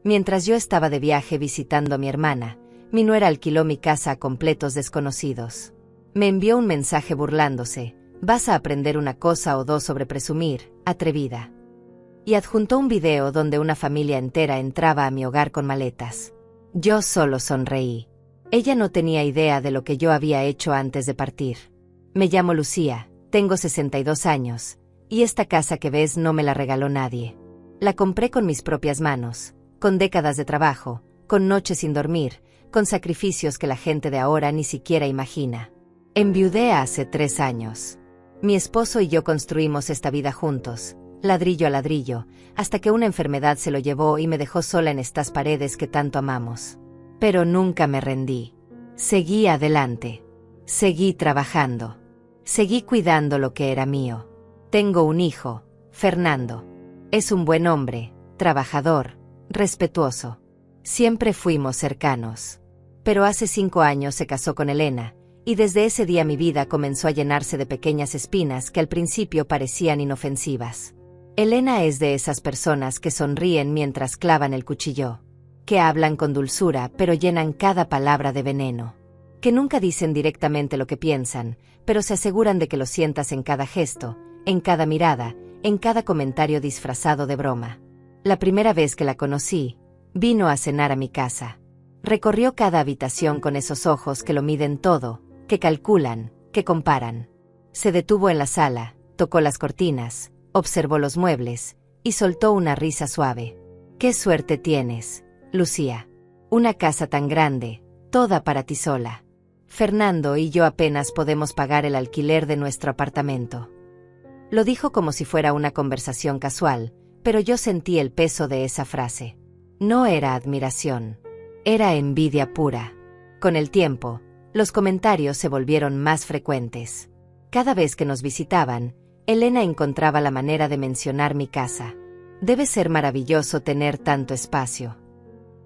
Mientras yo estaba de viaje visitando a mi hermana, mi nuera alquiló mi casa a completos desconocidos. Me envió un mensaje burlándose: «Vas a aprender una cosa o dos sobre presumir, atrevida». Y adjuntó un video donde una familia entera entraba a mi hogar con maletas. Yo solo sonreí. Ella no tenía idea de lo que yo había hecho antes de partir. Me llamo Lucía, tengo 62 años, y esta casa que ves no me la regaló nadie. La compré con mis propias manos, con décadas de trabajo, con noches sin dormir, con sacrificios que la gente de ahora ni siquiera imagina. Enviudé hace 3 años. Mi esposo y yo construimos esta vida juntos, ladrillo a ladrillo, hasta que una enfermedad se lo llevó y me dejó sola en estas paredes que tanto amamos. Pero nunca me rendí. Seguí adelante. Seguí trabajando. Seguí cuidando lo que era mío. Tengo un hijo, Fernando. Es un buen hombre, trabajador, respetuoso. Siempre fuimos cercanos. Pero hace 5 años se casó con Elena, y desde ese día mi vida comenzó a llenarse de pequeñas espinas que al principio parecían inofensivas. Elena es de esas personas que sonríen mientras clavan el cuchillo, que hablan con dulzura pero llenan cada palabra de veneno, que nunca dicen directamente lo que piensan, pero se aseguran de que lo sientas en cada gesto, en cada mirada, en cada comentario disfrazado de broma. La primera vez que la conocí, vino a cenar a mi casa. Recorrió cada habitación con esos ojos que lo miden todo, que calculan, que comparan. Se detuvo en la sala, tocó las cortinas, observó los muebles, y soltó una risa suave. «Qué suerte tienes, Lucía. Una casa tan grande, toda para ti sola. Fernando y yo apenas podemos pagar el alquiler de nuestro apartamento». Lo dijo como si fuera una conversación casual, pero yo sentí el peso de esa frase. No era admiración. Era envidia pura. Con el tiempo, los comentarios se volvieron más frecuentes. Cada vez que nos visitaban, Elena encontraba la manera de mencionar mi casa. «Debe ser maravilloso tener tanto espacio.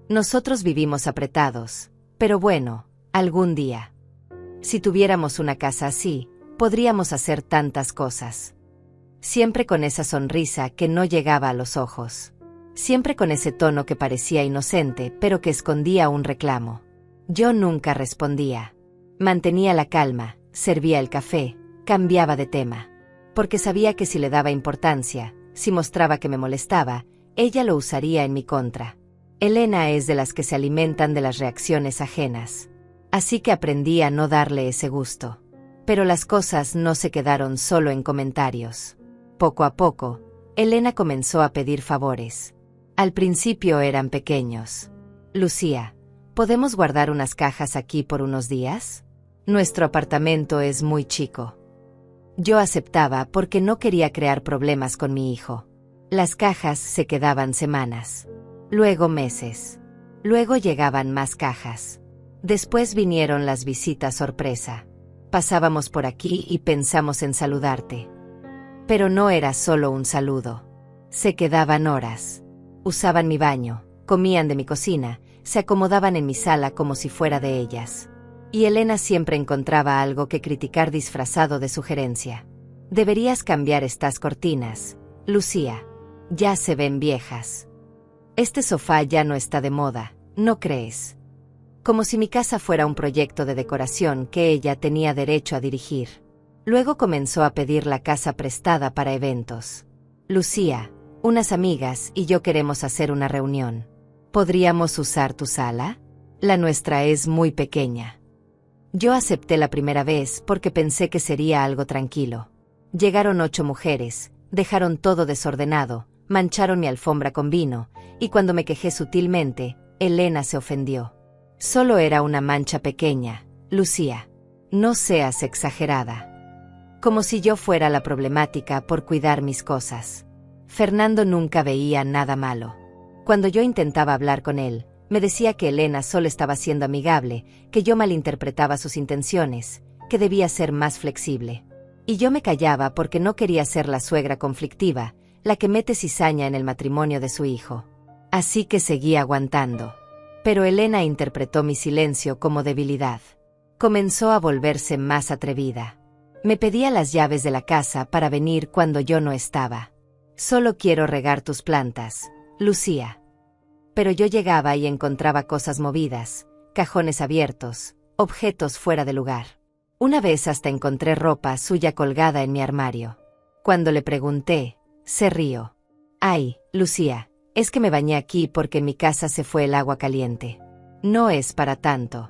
Nosotros vivimos apretados, pero bueno, algún día. Si tuviéramos una casa así, podríamos hacer tantas cosas». Siempre con esa sonrisa que no llegaba a los ojos. Siempre con ese tono que parecía inocente, pero que escondía un reclamo. Yo nunca respondía. Mantenía la calma, servía el café, cambiaba de tema. Porque sabía que si le daba importancia, si mostraba que me molestaba, ella lo usaría en mi contra. Elena es de las que se alimentan de las reacciones ajenas. Así que aprendí a no darle ese gusto. Pero las cosas no se quedaron solo en comentarios. Poco a poco, Elena comenzó a pedir favores. Al principio eran pequeños. «Lucía, ¿podemos guardar unas cajas aquí por unos días? Nuestro apartamento es muy chico». Yo aceptaba porque no quería crear problemas con mi hijo. Las cajas se quedaban semanas. Luego meses. Luego llegaban más cajas. Después vinieron las visitas sorpresa. Pasábamos por aquí y pensamos en saludarte. Pero no era solo un saludo. Se quedaban horas. Usaban mi baño, comían de mi cocina, se acomodaban en mi sala como si fuera de ellas. Y Elena siempre encontraba algo que criticar disfrazado de sugerencia. «Deberías cambiar estas cortinas, Lucía. Ya se ven viejas. Este sofá ya no está de moda, ¿no crees?». Como si mi casa fuera un proyecto de decoración que ella tenía derecho a dirigir. Luego comenzó a pedir la casa prestada para eventos. «Lucía, unas amigas y yo queremos hacer una reunión. ¿Podríamos usar tu sala? La nuestra es muy pequeña». Yo acepté la primera vez porque pensé que sería algo tranquilo. Llegaron 8 mujeres, dejaron todo desordenado, mancharon mi alfombra con vino, y cuando me quejé sutilmente, Elena se ofendió. «Solo era una mancha pequeña, Lucía. No seas exagerada». Como si yo fuera la problemática por cuidar mis cosas. Fernando nunca veía nada malo. Cuando yo intentaba hablar con él, me decía que Elena solo estaba siendo amigable, que yo malinterpretaba sus intenciones, que debía ser más flexible. Y yo me callaba porque no quería ser la suegra conflictiva, la que mete cizaña en el matrimonio de su hijo. Así que seguí aguantando. Pero Elena interpretó mi silencio como debilidad. Comenzó a volverse más atrevida. Me pedía las llaves de la casa para venir cuando yo no estaba. «Solo quiero regar tus plantas, Lucía». Pero yo llegaba y encontraba cosas movidas, cajones abiertos, objetos fuera de lugar. Una vez hasta encontré ropa suya colgada en mi armario. Cuando le pregunté, se rió. Ay, Lucía, es que me bañé aquí porque en mi casa se fue el agua caliente. No es para tanto.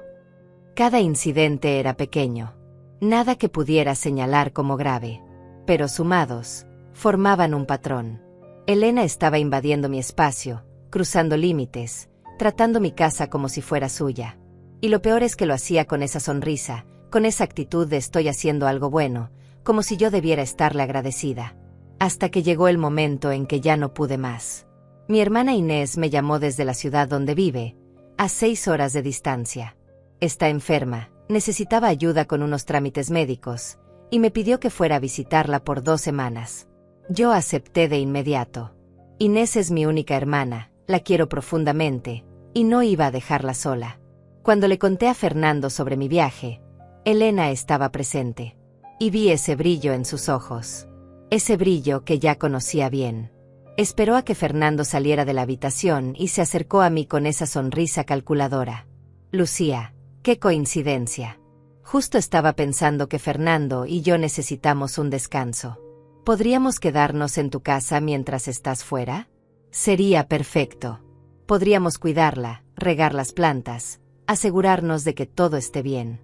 Cada incidente era pequeño. Nada que pudiera señalar como grave. Pero sumados, formaban un patrón. Elena estaba invadiendo mi espacio, cruzando límites, tratando mi casa como si fuera suya. Y lo peor es que lo hacía con esa sonrisa, con esa actitud de estoy haciendo algo bueno, como si yo debiera estarle agradecida. Hasta que llegó el momento en que ya no pude más. Mi hermana Inés me llamó desde la ciudad donde vive, a 6 horas de distancia. Está enferma, necesitaba ayuda con unos trámites médicos, y me pidió que fuera a visitarla por 2 semanas. Yo acepté de inmediato. Inés es mi única hermana, la quiero profundamente, y no iba a dejarla sola. Cuando le conté a Fernando sobre mi viaje, Elena estaba presente. Y vi ese brillo en sus ojos. Ese brillo que ya conocía bien. Esperó a que Fernando saliera de la habitación y se acercó a mí con esa sonrisa calculadora. Lucía, qué coincidencia. Justo estaba pensando que Fernando y yo necesitamos un descanso. ¿Podríamos quedarnos en tu casa mientras estás fuera? Sería perfecto. Podríamos cuidarla, regar las plantas, asegurarnos de que todo esté bien.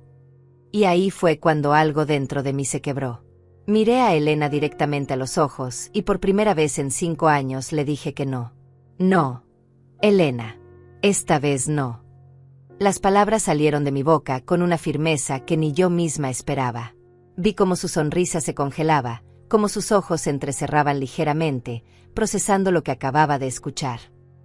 Y ahí fue cuando algo dentro de mí se quebró. Miré a Elena directamente a los ojos y por primera vez en 5 años le dije que no. No, Elena. Esta vez no. Las palabras salieron de mi boca con una firmeza que ni yo misma esperaba. Vi cómo su sonrisa se congelaba, cómo sus ojos se entrecerraban ligeramente, procesando lo que acababa de escuchar.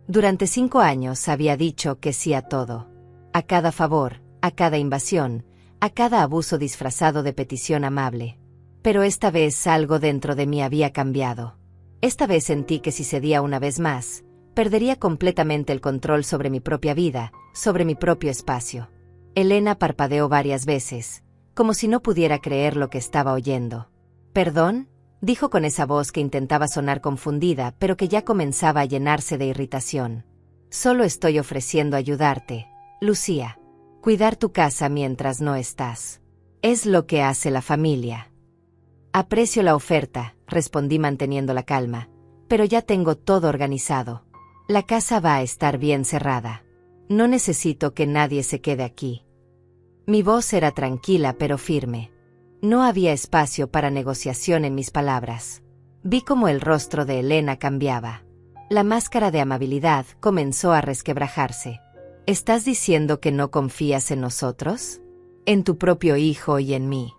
Durante 5 años había dicho que sí a todo. A cada favor, a cada invasión, a cada abuso disfrazado de petición amable. Pero esta vez algo dentro de mí había cambiado. Esta vez sentí que si cedía una vez más, perdería completamente el control sobre mi propia vida, sobre mi propio espacio. Elena parpadeó varias veces, como si no pudiera creer lo que estaba oyendo. ¿Perdón?, dijo con esa voz que intentaba sonar confundida, pero que ya comenzaba a llenarse de irritación. Solo estoy ofreciendo ayudarte, Lucía. Cuidar tu casa mientras no estás. Es lo que hace la familia. Aprecio la oferta, respondí manteniendo la calma, pero ya tengo todo organizado. La casa va a estar bien cerrada. No necesito que nadie se quede aquí. Mi voz era tranquila pero firme. No había espacio para negociación en mis palabras. Vi cómo el rostro de Elena cambiaba. La máscara de amabilidad comenzó a resquebrajarse. ¿Estás diciendo que no confías en nosotros? En tu propio hijo y en mí.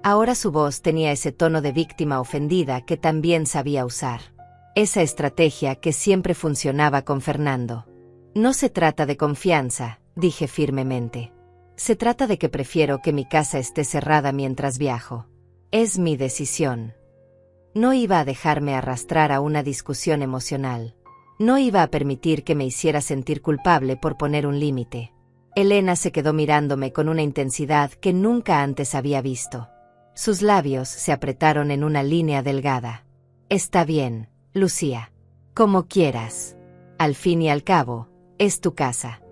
Ahora su voz tenía ese tono de víctima ofendida que también sabía usar. Esa estrategia que siempre funcionaba con Fernando. No se trata de confianza, dije firmemente. Se trata de que prefiero que mi casa esté cerrada mientras viajo. Es mi decisión. No iba a dejarme arrastrar a una discusión emocional. No iba a permitir que me hiciera sentir culpable por poner un límite. Elena se quedó mirándome con una intensidad que nunca antes había visto. Sus labios se apretaron en una línea delgada. Está bien, Lucía. Como quieras. Al fin y al cabo, es tu casa.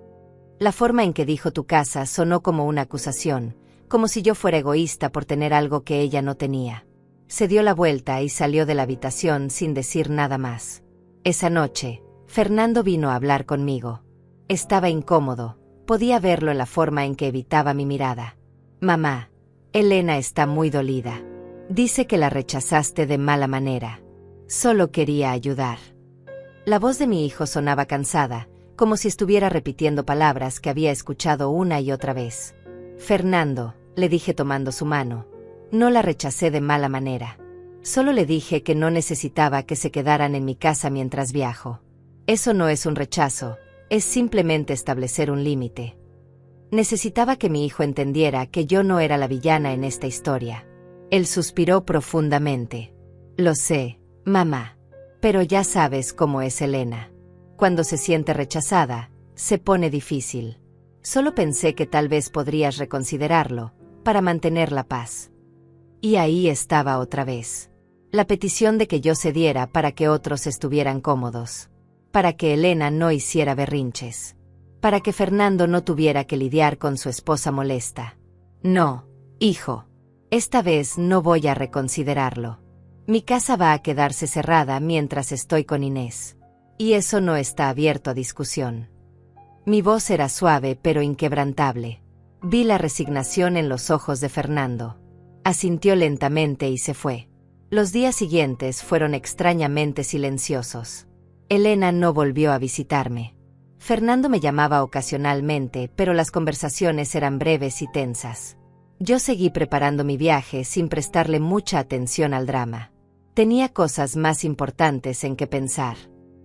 La forma en que dijo tu casa sonó como una acusación, como si yo fuera egoísta por tener algo que ella no tenía. Se dio la vuelta y salió de la habitación sin decir nada más. Esa noche, Fernando vino a hablar conmigo. Estaba incómodo, podía verlo en la forma en que evitaba mi mirada. Mamá, Elena está muy dolida. Dice que la rechazaste de mala manera. Solo quería ayudar. La voz de mi hijo sonaba cansada, como si estuviera repitiendo palabras que había escuchado una y otra vez. Fernando, le dije tomando su mano, no la rechacé de mala manera. Solo le dije que no necesitaba que se quedaran en mi casa mientras viajo. Eso no es un rechazo, es simplemente establecer un límite. Necesitaba que mi hijo entendiera que yo no era la villana en esta historia. Él suspiró profundamente. Lo sé, mamá. Pero ya sabes cómo es Elena. Cuando se siente rechazada, se pone difícil. Solo pensé que tal vez podrías reconsiderarlo, para mantener la paz. Y ahí estaba otra vez. La petición de que yo cediera para que otros estuvieran cómodos. para que Elena no hiciera berrinches, para que Fernando no tuviera que lidiar con su esposa molesta. No, hijo. Esta vez no voy a reconsiderarlo. Mi casa va a quedarse cerrada mientras estoy con Inés. Y eso no está abierto a discusión. Mi voz era suave pero inquebrantable. Vi la resignación en los ojos de Fernando. Asintió lentamente y se fue. Los días siguientes fueron extrañamente silenciosos. Elena no volvió a visitarme. Fernando me llamaba ocasionalmente, pero las conversaciones eran breves y tensas. Yo seguí preparando mi viaje sin prestarle mucha atención al drama. Tenía cosas más importantes en que pensar.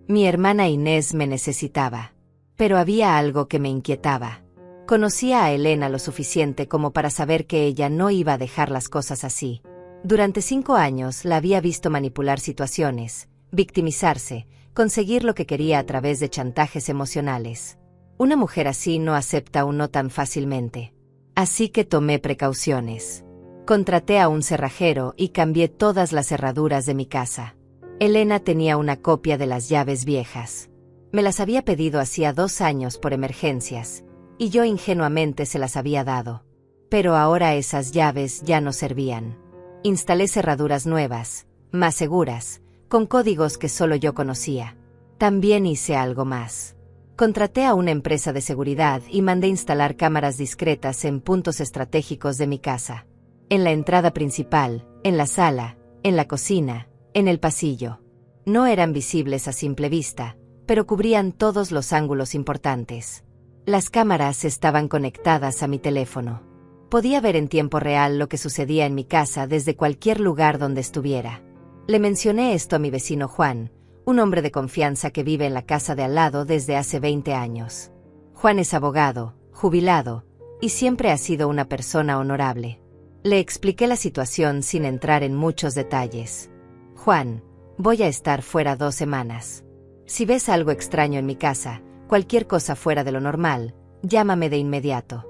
Mi hermana Inés me necesitaba. Pero había algo que me inquietaba. Conocía a Elena lo suficiente como para saber que ella no iba a dejar las cosas así. Durante 5 años la había visto manipular situaciones, victimizarse, conseguir lo que quería a través de chantajes emocionales. Una mujer así no acepta un no tan fácilmente. Así que tomé precauciones. Contraté a un cerrajero y cambié todas las cerraduras de mi casa. Elena tenía una copia de las llaves viejas. Me las había pedido hacía 2 años por emergencias, y yo ingenuamente se las había dado. Pero ahora esas llaves ya no servían. Instalé cerraduras nuevas, más seguras, con códigos que solo yo conocía. También hice algo más. Contraté a una empresa de seguridad y mandé instalar cámaras discretas en puntos estratégicos de mi casa. En la entrada principal, en la sala, en la cocina, en el pasillo. No eran visibles a simple vista, pero cubrían todos los ángulos importantes. Las cámaras estaban conectadas a mi teléfono. Podía ver en tiempo real lo que sucedía en mi casa desde cualquier lugar donde estuviera. Le mencioné esto a mi vecino Juan, un hombre de confianza que vive en la casa de al lado desde hace 20 años. Juan es abogado, jubilado, y siempre ha sido una persona honorable. Le expliqué la situación sin entrar en muchos detalles. Juan, voy a estar fuera 2 semanas. Si ves algo extraño en mi casa, cualquier cosa fuera de lo normal, llámame de inmediato.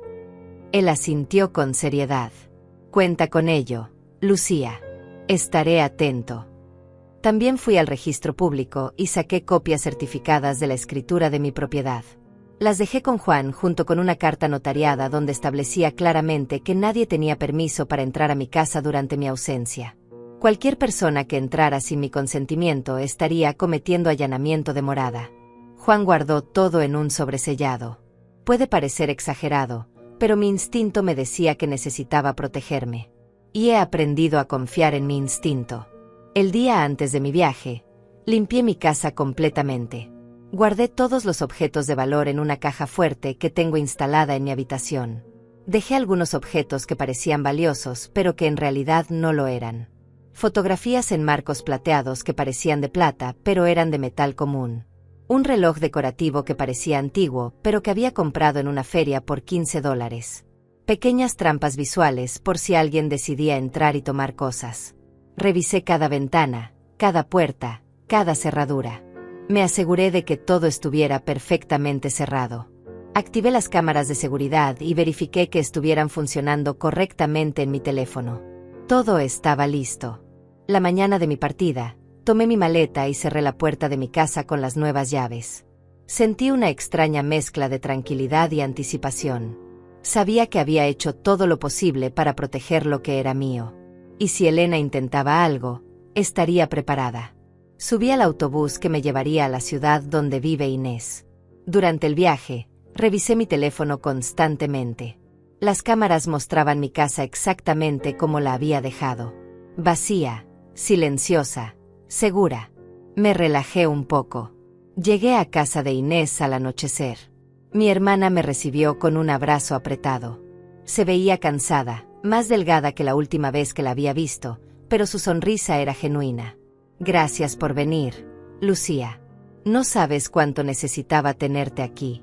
Él asintió con seriedad. Cuenta con ello, Lucía. Estaré atento. También fui al registro público y saqué copias certificadas de la escritura de mi propiedad. Las dejé con Juan junto con una carta notariada donde establecía claramente que nadie tenía permiso para entrar a mi casa durante mi ausencia. Cualquier persona que entrara sin mi consentimiento estaría cometiendo allanamiento de morada. Juan guardó todo en un sobresellado. Puede parecer exagerado, pero mi instinto me decía que necesitaba protegerme. Y he aprendido a confiar en mi instinto. El día antes de mi viaje, limpié mi casa completamente. Guardé todos los objetos de valor en una caja fuerte que tengo instalada en mi habitación. Dejé algunos objetos que parecían valiosos, pero que en realidad no lo eran. Fotografías en marcos plateados que parecían de plata, pero eran de metal común. Un reloj decorativo que parecía antiguo, pero que había comprado en una feria por $15. Pequeñas trampas visuales por si alguien decidía entrar y tomar cosas. Revisé cada ventana, cada puerta, cada cerradura. Me aseguré de que todo estuviera perfectamente cerrado. Activé las cámaras de seguridad y verifiqué que estuvieran funcionando correctamente en mi teléfono. Todo estaba listo. La mañana de mi partida, tomé mi maleta y cerré la puerta de mi casa con las nuevas llaves. Sentí una extraña mezcla de tranquilidad y anticipación. Sabía que había hecho todo lo posible para proteger lo que era mío. Y si Elena intentaba algo, estaría preparada. Subí al autobús que me llevaría a la ciudad donde vive Inés. Durante el viaje, revisé mi teléfono constantemente. Las cámaras mostraban mi casa exactamente como la había dejado. Vacía, silenciosa, segura. Me relajé un poco. Llegué a casa de Inés al anochecer. Mi hermana me recibió con un abrazo apretado. Se veía cansada, más delgada que la última vez que la había visto, pero su sonrisa era genuina. Gracias por venir, Lucía. No sabes cuánto necesitaba tenerte aquí.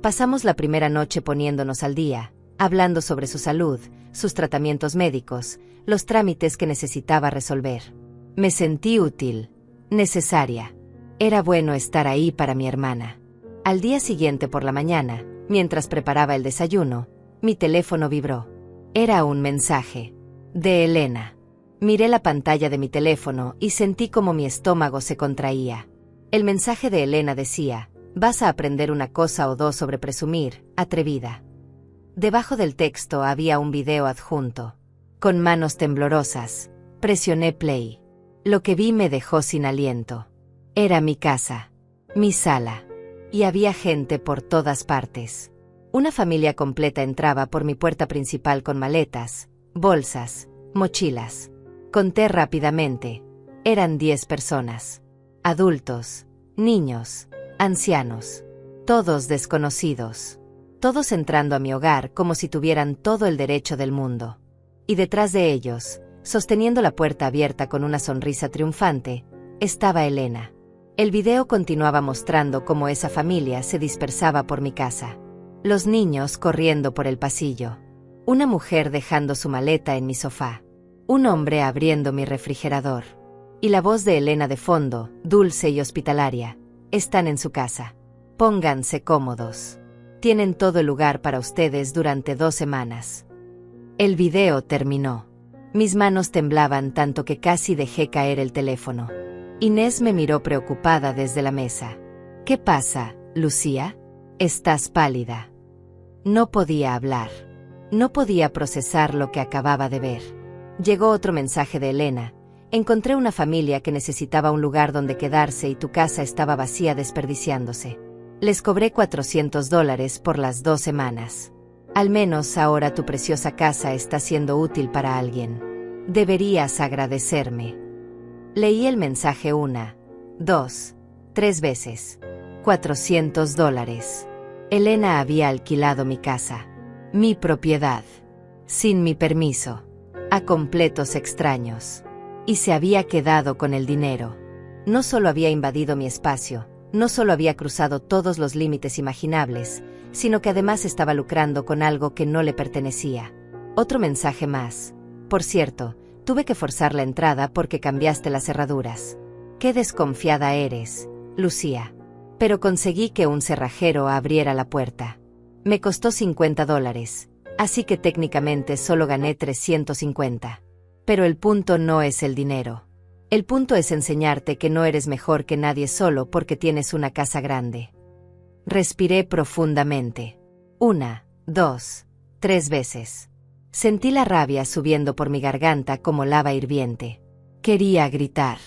Pasamos la primera noche poniéndonos al día, hablando sobre su salud, sus tratamientos médicos, los trámites que necesitaba resolver. Me sentí útil, necesaria. Era bueno estar ahí para mi hermana. Al día siguiente por la mañana, mientras preparaba el desayuno, mi teléfono vibró. Era un mensaje. De Elena. Miré la pantalla de mi teléfono y sentí como mi estómago se contraía. El mensaje de Elena decía: vas a aprender una cosa o dos sobre presumir, atrevida. Debajo del texto había un video adjunto. Con manos temblorosas, presioné play. Lo que vi me dejó sin aliento. Era mi casa, mi sala. Y había gente por todas partes. Una familia completa entraba por mi puerta principal con maletas, bolsas, mochilas. Conté rápidamente. Eran 10 personas. Adultos, niños, ancianos. Todos desconocidos. Todos entrando a mi hogar como si tuvieran todo el derecho del mundo. Y detrás de ellos, sosteniendo la puerta abierta con una sonrisa triunfante, estaba Elena. El video continuaba mostrando cómo esa familia se dispersaba por mi casa. Los niños corriendo por el pasillo. Una mujer dejando su maleta en mi sofá. Un hombre abriendo mi refrigerador. Y la voz de Elena de fondo, dulce y hospitalaria. Están en su casa. Pónganse cómodos. Tienen todo el lugar para ustedes durante 2 semanas. El video terminó. Mis manos temblaban tanto que casi dejé caer el teléfono. Inés me miró preocupada desde la mesa. ¿Qué pasa, Lucía? Estás pálida. No podía hablar. No podía procesar lo que acababa de ver. Llegó otro mensaje de Elena. Encontré una familia que necesitaba un lugar donde quedarse y tu casa estaba vacía desperdiciándose. Les cobré $400 por las 2 semanas. Al menos ahora tu preciosa casa está siendo útil para alguien. Deberías agradecerme. Leí el mensaje 1, 2, 3 veces. $400. Elena había alquilado mi casa. Mi propiedad. Sin mi permiso. A completos extraños. Y se había quedado con el dinero. No solo había invadido mi espacio, no solo había cruzado todos los límites imaginables, sino que además estaba lucrando con algo que no le pertenecía. Otro mensaje más. Por cierto, tuve que forzar la entrada porque cambiaste las cerraduras. Qué desconfiada eres, Lucía. Pero conseguí que un cerrajero abriera la puerta. Me costó $50, así que técnicamente solo gané 350. Pero el punto no es el dinero. El punto es enseñarte que no eres mejor que nadie solo porque tienes una casa grande. Respiré profundamente. 1, 2, 3 veces. Sentí la rabia subiendo por mi garganta como lava hirviente. Quería gritar.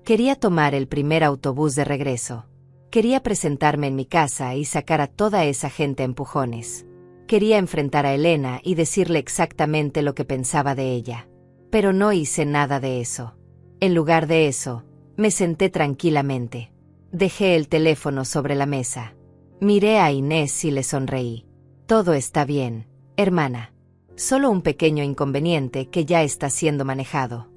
Quería tomar el primer autobús de regreso. Quería presentarme en mi casa y sacar a toda esa gente a empujones. Quería enfrentar a Elena y decirle exactamente lo que pensaba de ella. Pero no hice nada de eso. En lugar de eso, me senté tranquilamente. Dejé el teléfono sobre la mesa. Miré a Inés y le sonreí. Todo está bien, hermana. Solo un pequeño inconveniente que ya está siendo manejado.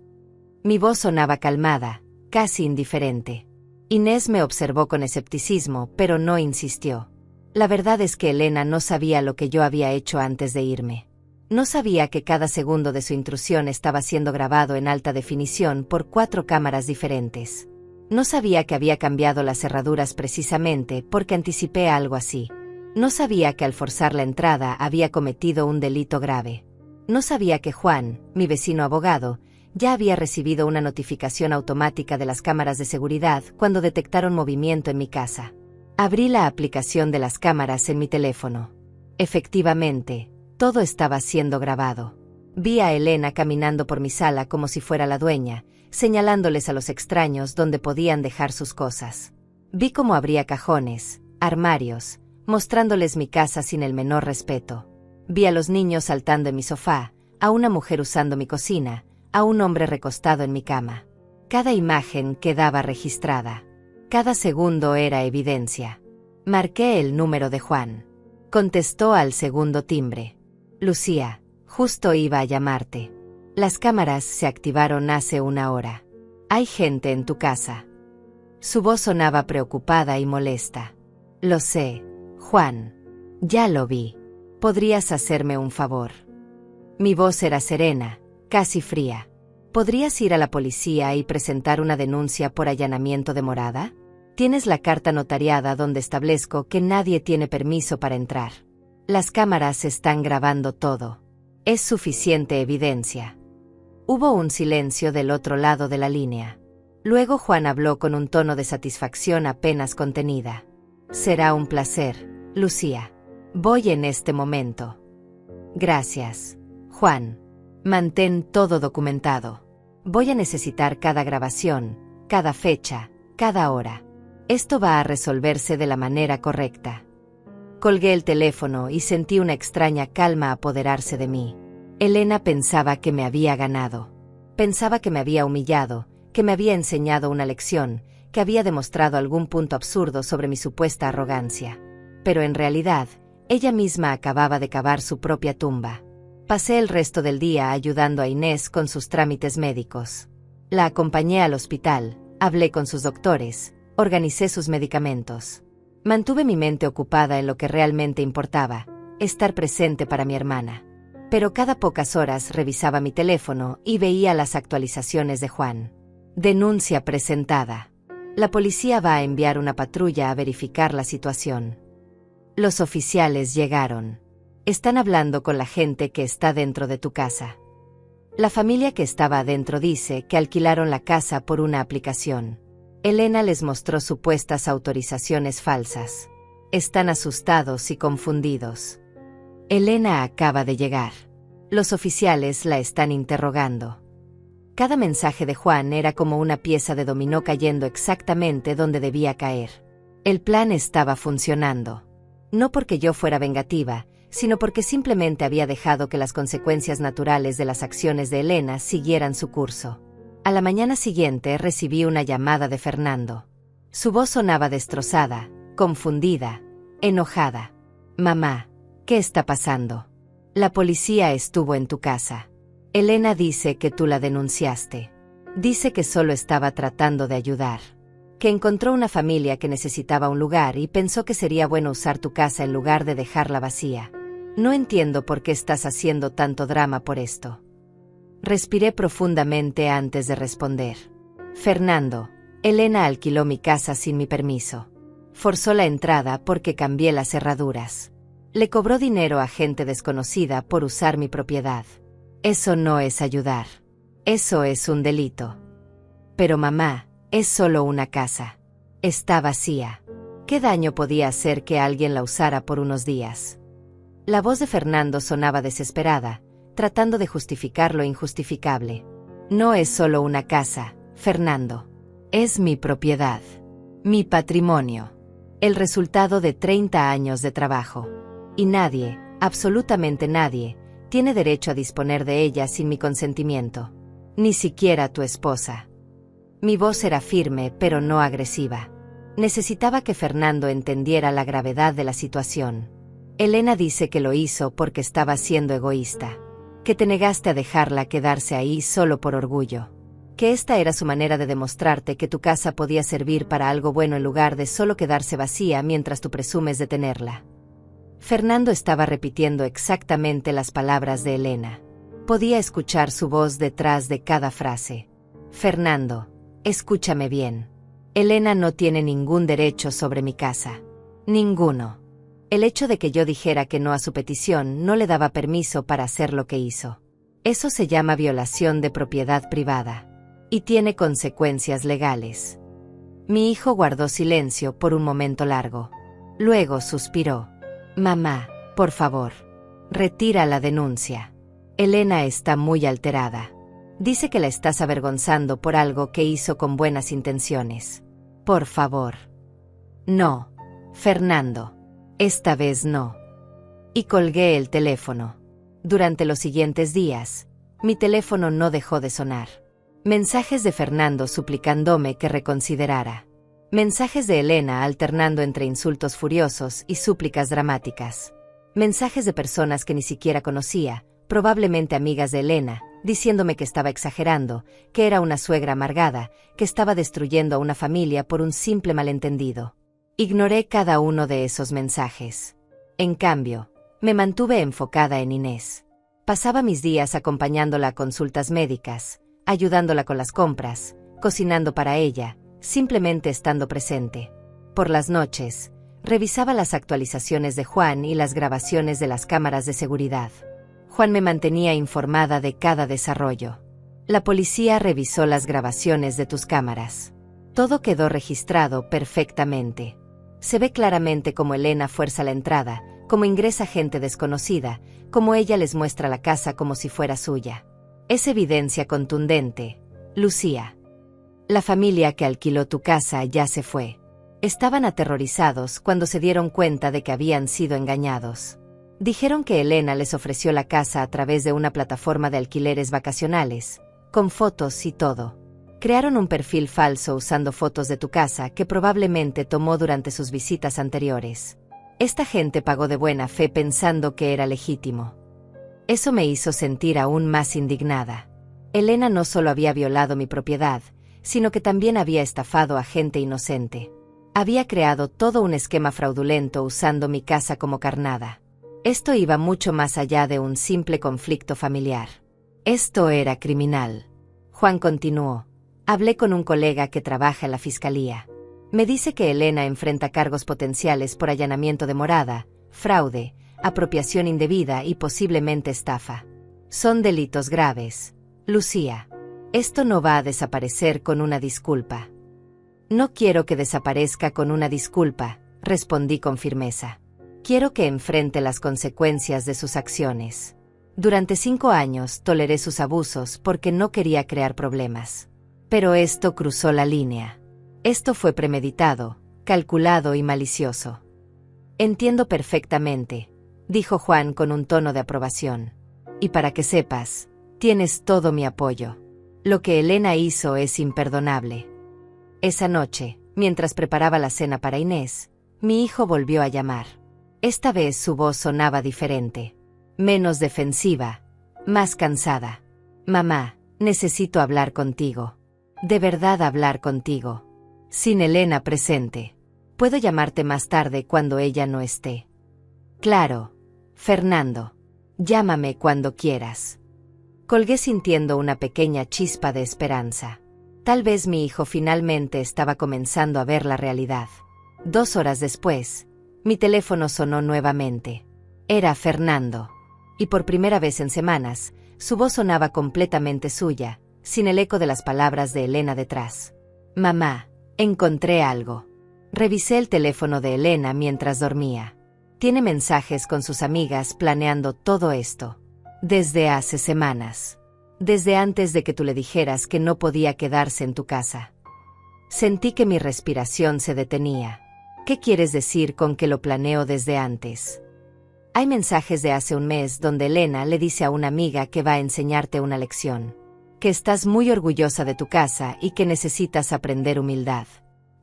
Mi voz sonaba calmada, casi indiferente. Inés me observó con escepticismo, pero no insistió. La verdad es que Elena no sabía lo que yo había hecho antes de irme. No sabía que cada segundo de su intrusión estaba siendo grabado en alta definición por 4 cámaras diferentes. No sabía que había cambiado las cerraduras precisamente porque anticipé algo así. No sabía que al forzar la entrada había cometido un delito grave. No sabía que Juan, mi vecino abogado, ya había recibido una notificación automática de las cámaras de seguridad cuando detectaron movimiento en mi casa. Abrí la aplicación de las cámaras en mi teléfono. Efectivamente, todo estaba siendo grabado. Vi a Elena caminando por mi sala como si fuera la dueña, señalándoles a los extraños dónde podían dejar sus cosas. Vi cómo abría cajones, armarios, mostrándoles mi casa sin el menor respeto. Vi a los niños saltando en mi sofá, a una mujer usando mi cocina, a un hombre recostado en mi cama. Cada imagen quedaba registrada. Cada segundo era evidencia. Marqué el número de Juan. Contestó al segundo timbre. Lucía, justo iba a llamarte. Las cámaras se activaron hace 1 hora. Hay gente en tu casa. Su voz sonaba preocupada y molesta. Lo sé, Juan. Ya lo vi. ¿Podrías hacerme un favor? Mi voz era serena, casi fría. ¿Podrías ir a la policía y presentar una denuncia por allanamiento de morada? Tienes la carta notariada donde establezco que nadie tiene permiso para entrar. Las cámaras están grabando todo. Es suficiente evidencia. Hubo un silencio del otro lado de la línea. Luego Juan habló con un tono de satisfacción apenas contenida. Será un placer, Lucía. Voy en este momento. Gracias, Juan. Mantén todo documentado. Voy a necesitar cada grabación, cada fecha, cada hora. Esto va a resolverse de la manera correcta. Colgué el teléfono y sentí una extraña calma apoderarse de mí. Elena pensaba que me había ganado. Pensaba que me había humillado, que me había enseñado una lección, que había demostrado algún punto absurdo sobre mi supuesta arrogancia. Pero en realidad, ella misma acababa de cavar su propia tumba. Pasé el resto del día ayudando a Inés con sus trámites médicos. La acompañé al hospital, hablé con sus doctores, organicé sus medicamentos. Mantuve mi mente ocupada en lo que realmente importaba, estar presente para mi hermana. Pero cada pocas horas revisaba mi teléfono y veía las actualizaciones de Juan. Denuncia presentada. La policía va a enviar una patrulla a verificar la situación. Los oficiales llegaron. Están hablando con la gente que está dentro de tu casa. La familia que estaba adentro dice que alquilaron la casa por una aplicación. Elena les mostró supuestas autorizaciones falsas. Están asustados y confundidos. Elena acaba de llegar. Los oficiales la están interrogando. Cada mensaje de Juan era como una pieza de dominó cayendo exactamente donde debía caer. El plan estaba funcionando. No porque yo fuera vengativa, sino porque simplemente había dejado que las consecuencias naturales de las acciones de Elena siguieran su curso. A la mañana siguiente recibí una llamada de Fernando. Su voz sonaba destrozada, confundida, enojada. Mamá, ¿qué está pasando? La policía estuvo en tu casa. Elena dice que tú la denunciaste. Dice que solo estaba tratando de ayudar. Que encontró una familia que necesitaba un lugar y pensó que sería bueno usar tu casa en lugar de dejarla vacía. No entiendo por qué estás haciendo tanto drama por esto. Respiré profundamente antes de responder. Fernando, Elena alquiló mi casa sin mi permiso. Forzó la entrada porque cambié las cerraduras. Le cobró dinero a gente desconocida por usar mi propiedad. Eso no es ayudar. Eso es un delito. Pero mamá, es solo una casa. Está vacía. ¿Qué daño podía hacer que alguien la usara por unos días? La voz de Fernando sonaba desesperada, tratando de justificar lo injustificable. No es solo una casa, Fernando. Es mi propiedad. Mi patrimonio. El resultado de 30 años de trabajo. Y nadie, absolutamente nadie, tiene derecho a disponer de ella sin mi consentimiento. Ni siquiera tu esposa. Mi voz era firme pero no agresiva. Necesitaba que Fernando entendiera la gravedad de la situación. Elena dice que lo hizo porque estaba siendo egoísta. Que te negaste a dejarla quedarse ahí solo por orgullo. Que esta era su manera de demostrarte que tu casa podía servir para algo bueno en lugar de solo quedarse vacía mientras tú presumes de tenerla. Fernando estaba repitiendo exactamente las palabras de Elena. Podía escuchar su voz detrás de cada frase. Fernando, escúchame bien. Elena no tiene ningún derecho sobre mi casa. Ninguno. El hecho de que yo dijera que no a su petición no le daba permiso para hacer lo que hizo. Eso se llama violación de propiedad privada. Y tiene consecuencias legales. Mi hijo guardó silencio por un momento largo. Luego suspiró. Mamá, por favor. Retira la denuncia. Elena está muy alterada. Dice que la estás avergonzando por algo que hizo con buenas intenciones. Por favor. No, Fernando. Esta vez no. Y colgué el teléfono. Durante los siguientes días, mi teléfono no dejó de sonar. Mensajes de Fernando suplicándome que reconsiderara. Mensajes de Elena alternando entre insultos furiosos y súplicas dramáticas. Mensajes de personas que ni siquiera conocía, probablemente amigas de Elena, diciéndome que estaba exagerando, que era una suegra amargada, que estaba destruyendo a una familia por un simple malentendido. Ignoré cada uno de esos mensajes. En cambio, me mantuve enfocada en Inés. Pasaba mis días acompañándola a consultas médicas, ayudándola con las compras, cocinando para ella, simplemente estando presente. Por las noches, revisaba las actualizaciones de Juan y las grabaciones de las cámaras de seguridad. Juan me mantenía informada de cada desarrollo. La policía revisó las grabaciones de tus cámaras. Todo quedó registrado perfectamente. Se ve claramente cómo Elena fuerza la entrada, cómo ingresa gente desconocida, cómo ella les muestra la casa como si fuera suya. Es evidencia contundente, Lucía. La familia que alquiló tu casa ya se fue. Estaban aterrorizados cuando se dieron cuenta de que habían sido engañados. Dijeron que Elena les ofreció la casa a través de una plataforma de alquileres vacacionales, con fotos y todo. Crearon un perfil falso usando fotos de tu casa que probablemente tomó durante sus visitas anteriores. Esta gente pagó de buena fe pensando que era legítimo. Eso me hizo sentir aún más indignada. Elena no solo había violado mi propiedad, sino que también había estafado a gente inocente. Había creado todo un esquema fraudulento usando mi casa como carnada. Esto iba mucho más allá de un simple conflicto familiar. Esto era criminal. Juan continuó. Hablé con un colega que trabaja en la fiscalía. Me dice que Elena enfrenta cargos potenciales por allanamiento de morada, fraude, apropiación indebida y posiblemente estafa. Son delitos graves. Lucía, esto no va a desaparecer con una disculpa. No quiero que desaparezca con una disculpa, respondí con firmeza. Quiero que enfrente las consecuencias de sus acciones. Durante 5 años toleré sus abusos porque no quería crear problemas. Pero esto cruzó la línea. Esto fue premeditado, calculado y malicioso. Entiendo perfectamente, dijo Juan con un tono de aprobación. Y para que sepas, tienes todo mi apoyo. Lo que Elena hizo es imperdonable. Esa noche, mientras preparaba la cena para Inés, mi hijo volvió a llamar. Esta vez su voz sonaba diferente. Menos defensiva, más cansada. Mamá, necesito hablar contigo. De verdad hablar contigo. Sin Elena presente. ¿Puedo llamarte más tarde cuando ella no esté? Claro, Fernando. Llámame cuando quieras. Colgué sintiendo una pequeña chispa de esperanza. Tal vez mi hijo finalmente estaba comenzando a ver la realidad. 2 horas después, mi teléfono sonó nuevamente. Era Fernando. Y por primera vez en semanas, su voz sonaba completamente suya, sin el eco de las palabras de Elena detrás. Mamá, encontré algo. Revisé el teléfono de Elena mientras dormía. Tiene mensajes con sus amigas planeando todo esto. Desde hace semanas. Desde antes de que tú le dijeras que no podía quedarse en tu casa. Sentí que mi respiración se detenía. ¿Qué quieres decir con que lo planeo desde antes? Hay mensajes de hace un mes donde Elena le dice a una amiga que va a enseñarte una lección. Que estás muy orgullosa de tu casa y que necesitas aprender humildad.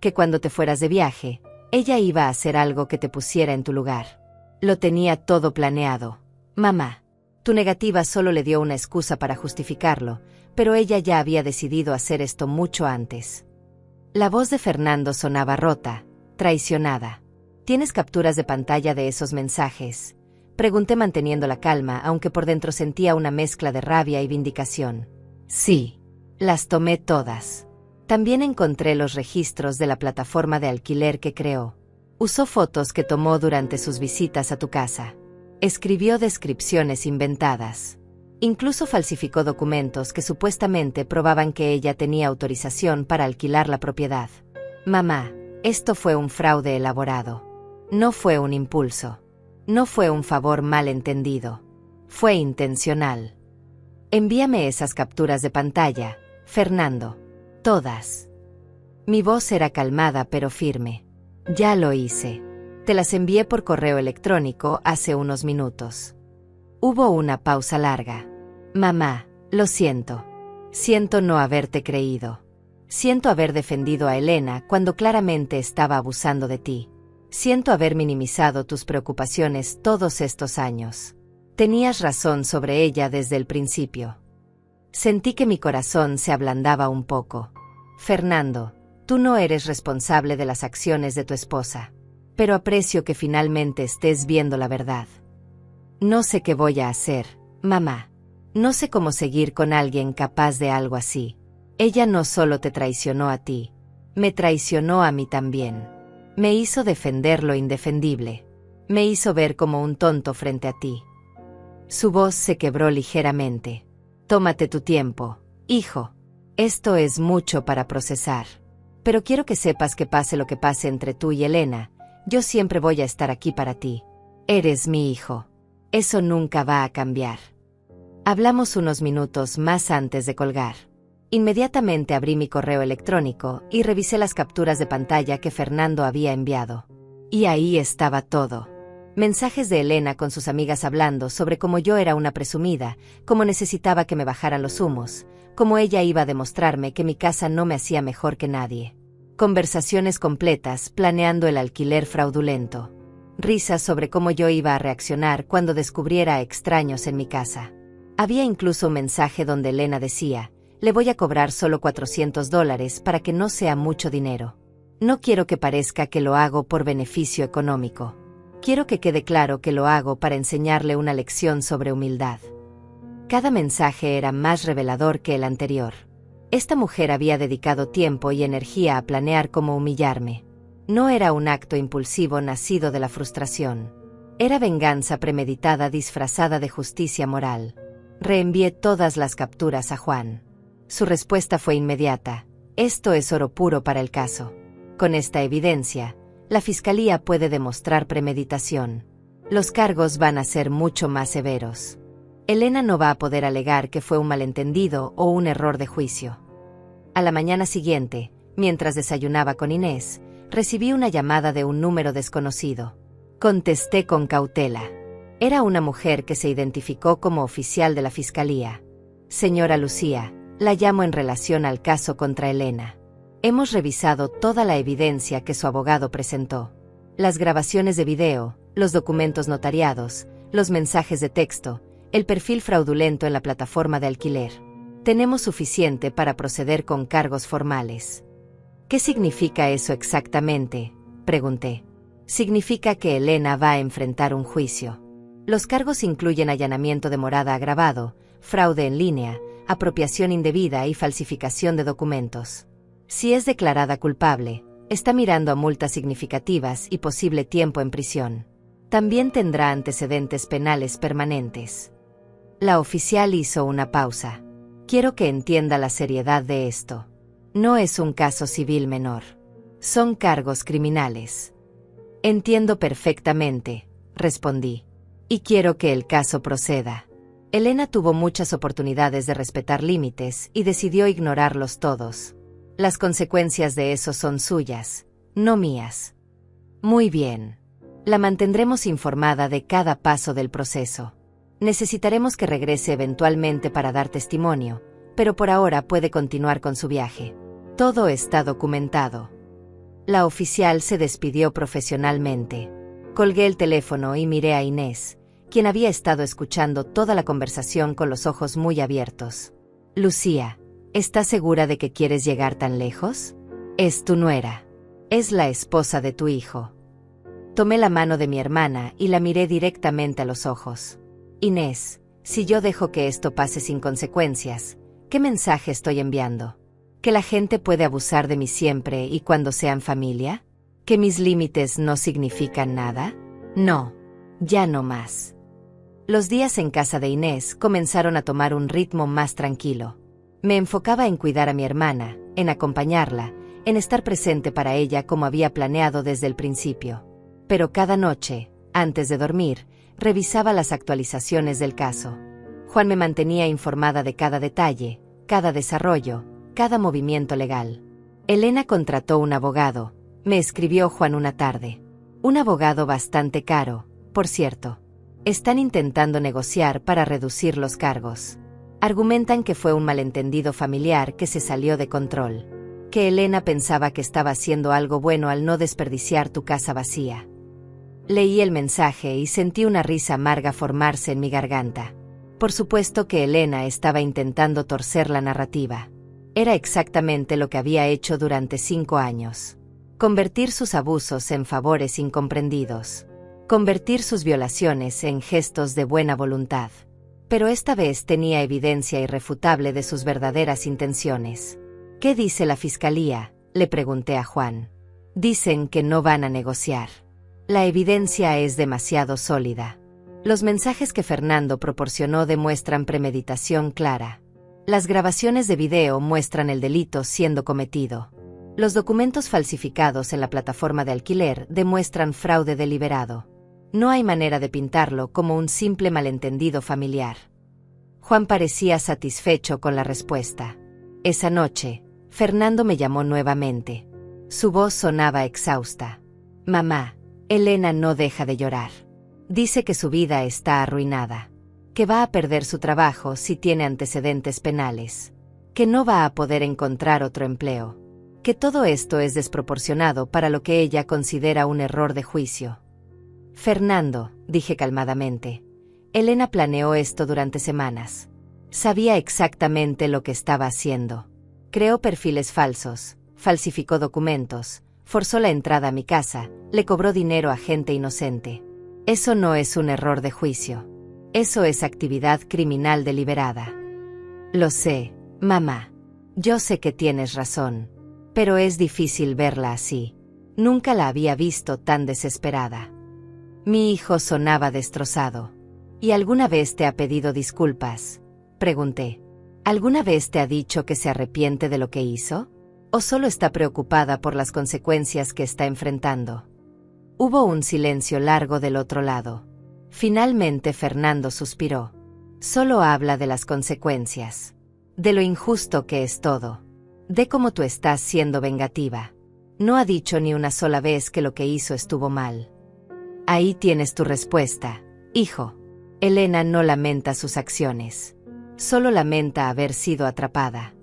Que cuando te fueras de viaje, ella iba a hacer algo que te pusiera en tu lugar. Lo tenía todo planeado. Mamá, tu negativa solo le dio una excusa para justificarlo, pero ella ya había decidido hacer esto mucho antes. La voz de Fernando sonaba rota, traicionada. ¿Tienes capturas de pantalla de esos mensajes? Pregunté manteniendo la calma, aunque por dentro sentía una mezcla de rabia y vindicación. Sí, las tomé todas. También encontré los registros de la plataforma de alquiler que creó. Usó fotos que tomó durante sus visitas a tu casa. Escribió descripciones inventadas. Incluso falsificó documentos que supuestamente probaban que ella tenía autorización para alquilar la propiedad. Mamá, esto fue un fraude elaborado. No fue un impulso. No fue un favor mal entendido. Fue intencional. Envíame esas capturas de pantalla, Fernando. Todas. Mi voz era calmada pero firme. Ya lo hice. Te las envié por correo electrónico hace unos minutos. Hubo una pausa larga. Mamá, lo siento. Siento no haberte creído. Siento haber defendido a Elena cuando claramente estaba abusando de ti. Siento haber minimizado tus preocupaciones todos estos años. Tenías razón sobre ella desde el principio. Sentí que mi corazón se ablandaba un poco. Fernando, tú no eres responsable de las acciones de tu esposa. Pero aprecio que finalmente estés viendo la verdad. No sé qué voy a hacer, mamá. No sé cómo seguir con alguien capaz de algo así. Ella no solo te traicionó a ti, me traicionó a mí también. Me hizo defender lo indefendible. Me hizo ver como un tonto frente a ti. Su voz se quebró ligeramente. Tómate tu tiempo, Hijo, esto es mucho para procesar. Pero quiero que sepas que pase lo que pase entre tú y Elena, yo siempre voy a estar aquí para ti. Eres mi hijo. Eso nunca va a cambiar. Hablamos unos minutos más antes de colgar. Inmediatamente abrí mi correo electrónico y revisé las capturas de pantalla que Fernando había enviado. Y ahí estaba todo. Mensajes de Elena con sus amigas hablando sobre cómo yo era una presumida, cómo necesitaba que me bajaran los humos, cómo ella iba a demostrarme que mi casa no me hacía mejor que nadie. Conversaciones completas planeando el alquiler fraudulento. Risas sobre cómo yo iba a reaccionar cuando descubriera a extraños en mi casa. Había incluso un mensaje donde Elena decía: le voy a cobrar solo $400 para que no sea mucho dinero. No quiero que parezca que lo hago por beneficio económico. Quiero que quede claro que lo hago para enseñarle una lección sobre humildad. Cada mensaje era más revelador que el anterior. Esta mujer había dedicado tiempo y energía a planear cómo humillarme. No era un acto impulsivo nacido de la frustración. Era venganza premeditada disfrazada de justicia moral. Reenvié todas las capturas a Juan. Su respuesta fue inmediata: esto es oro puro para el caso. Con esta evidencia, la fiscalía puede demostrar premeditación. Los cargos van a ser mucho más severos. Elena no va a poder alegar que fue un malentendido o un error de juicio. A la mañana siguiente, mientras desayunaba con Inés, recibí una llamada de un número desconocido. Contesté con cautela. Era una mujer que se identificó como oficial de la fiscalía. Señora Lucía, la llamo en relación al caso contra Elena. Hemos revisado toda la evidencia que su abogado presentó. Las grabaciones de video, los documentos notariados, los mensajes de texto, el perfil fraudulento en la plataforma de alquiler. Tenemos suficiente para proceder con cargos formales. ¿Qué significa eso exactamente?, pregunté. Significa que Elena va a enfrentar un juicio. Los cargos incluyen allanamiento de morada agravado, fraude en línea, apropiación indebida y falsificación de documentos. Si es declarada culpable, está mirando a multas significativas y posible tiempo en prisión. También tendrá antecedentes penales permanentes. La oficial hizo una pausa. Quiero que entienda la seriedad de esto. No es un caso civil menor. Son cargos criminales. Entiendo perfectamente, respondí. Y quiero que el caso proceda. Elena tuvo muchas oportunidades de respetar límites y decidió ignorarlos todos. Las consecuencias de eso son suyas, no mías. Muy bien. La mantendremos informada de cada paso del proceso. Necesitaremos que regrese eventualmente para dar testimonio, pero por ahora puede continuar con su viaje. Todo está documentado. La oficial se despidió profesionalmente. Colgué el teléfono y miré a Inés, quien había estado escuchando toda la conversación con los ojos muy abiertos. Lucía, ¿estás segura de que quieres llegar tan lejos? Es tu nuera. Es la esposa de tu hijo. Tomé la mano de mi hermana y la miré directamente a los ojos. Inés, si yo dejo que esto pase sin consecuencias, ¿qué mensaje estoy enviando? ¿Que la gente puede abusar de mí siempre y cuando sean familia? ¿Que mis límites no significan nada? No, ya no más. Los días en casa de Inés comenzaron a tomar un ritmo más tranquilo. Me enfocaba en cuidar a mi hermana, en acompañarla, en estar presente para ella como había planeado desde el principio. Pero cada noche, antes de dormir, revisaba las actualizaciones del caso. Juan me mantenía informada de cada detalle, cada desarrollo, cada movimiento legal. Elena contrató un abogado, me escribió Juan una tarde. Un abogado bastante caro, por cierto. Están intentando negociar para reducir los cargos. Argumentan que fue un malentendido familiar que se salió de control. Que Elena pensaba que estaba haciendo algo bueno al no desperdiciar tu casa vacía. Leí el mensaje y sentí una risa amarga formarse en mi garganta. Por supuesto que Elena estaba intentando torcer la narrativa. Era exactamente lo que había hecho durante 5 años. Convertir sus abusos en favores incomprendidos. Convertir sus violaciones en gestos de buena voluntad. Pero esta vez tenía evidencia irrefutable de sus verdaderas intenciones. ¿Qué dice la fiscalía?, le pregunté a Juan. Dicen que no van a negociar. La evidencia es demasiado sólida. Los mensajes que Fernando proporcionó demuestran premeditación clara. Las grabaciones de video muestran el delito siendo cometido. Los documentos falsificados en la plataforma de alquiler demuestran fraude deliberado. No hay manera de pintarlo como un simple malentendido familiar. Juan parecía satisfecho con la respuesta. Esa noche, Fernando me llamó nuevamente. Su voz sonaba exhausta. Mamá, Elena no deja de llorar. Dice que su vida está arruinada, que va a perder su trabajo si tiene antecedentes penales, que no va a poder encontrar otro empleo, que todo esto es desproporcionado para lo que ella considera un error de juicio. Fernando, dije calmadamente, Elena planeó esto durante semanas. Sabía exactamente lo que estaba haciendo. Creó perfiles falsos, falsificó documentos, forzó la entrada a mi casa, le cobró dinero a gente inocente. Eso no es un error de juicio. Eso es actividad criminal deliberada. Lo sé, mamá. Yo sé que tienes razón. Pero es difícil verla así. Nunca la había visto tan desesperada. Mi hijo sonaba destrozado. ¿Y alguna vez te ha pedido disculpas? Pregunté. ¿Alguna vez te ha dicho que se arrepiente de lo que hizo? ¿O solo está preocupada por las consecuencias que está enfrentando? Hubo un silencio largo del otro lado. Finalmente Fernando suspiró. Solo habla de las consecuencias. De lo injusto que es todo. De cómo tú estás siendo vengativa. No ha dicho ni una sola vez que lo que hizo estuvo mal. Ahí tienes tu respuesta, hijo. Elena no lamenta sus acciones. Solo lamenta haber sido atrapada.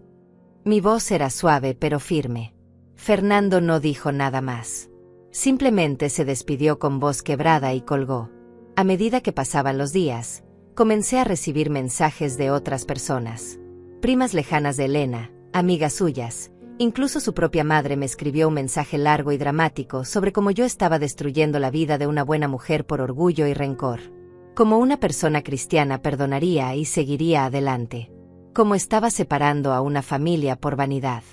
Mi voz era suave pero firme. Fernando no dijo nada más. Simplemente se despidió con voz quebrada y colgó. A medida que pasaban los días, comencé a recibir mensajes de otras personas. Primas lejanas de Elena, amigas suyas, incluso su propia madre me escribió un mensaje largo y dramático sobre cómo yo estaba destruyendo la vida de una buena mujer por orgullo y rencor. Como una persona cristiana perdonaría y seguiría adelante. Como estaba separando a una familia por vanidad.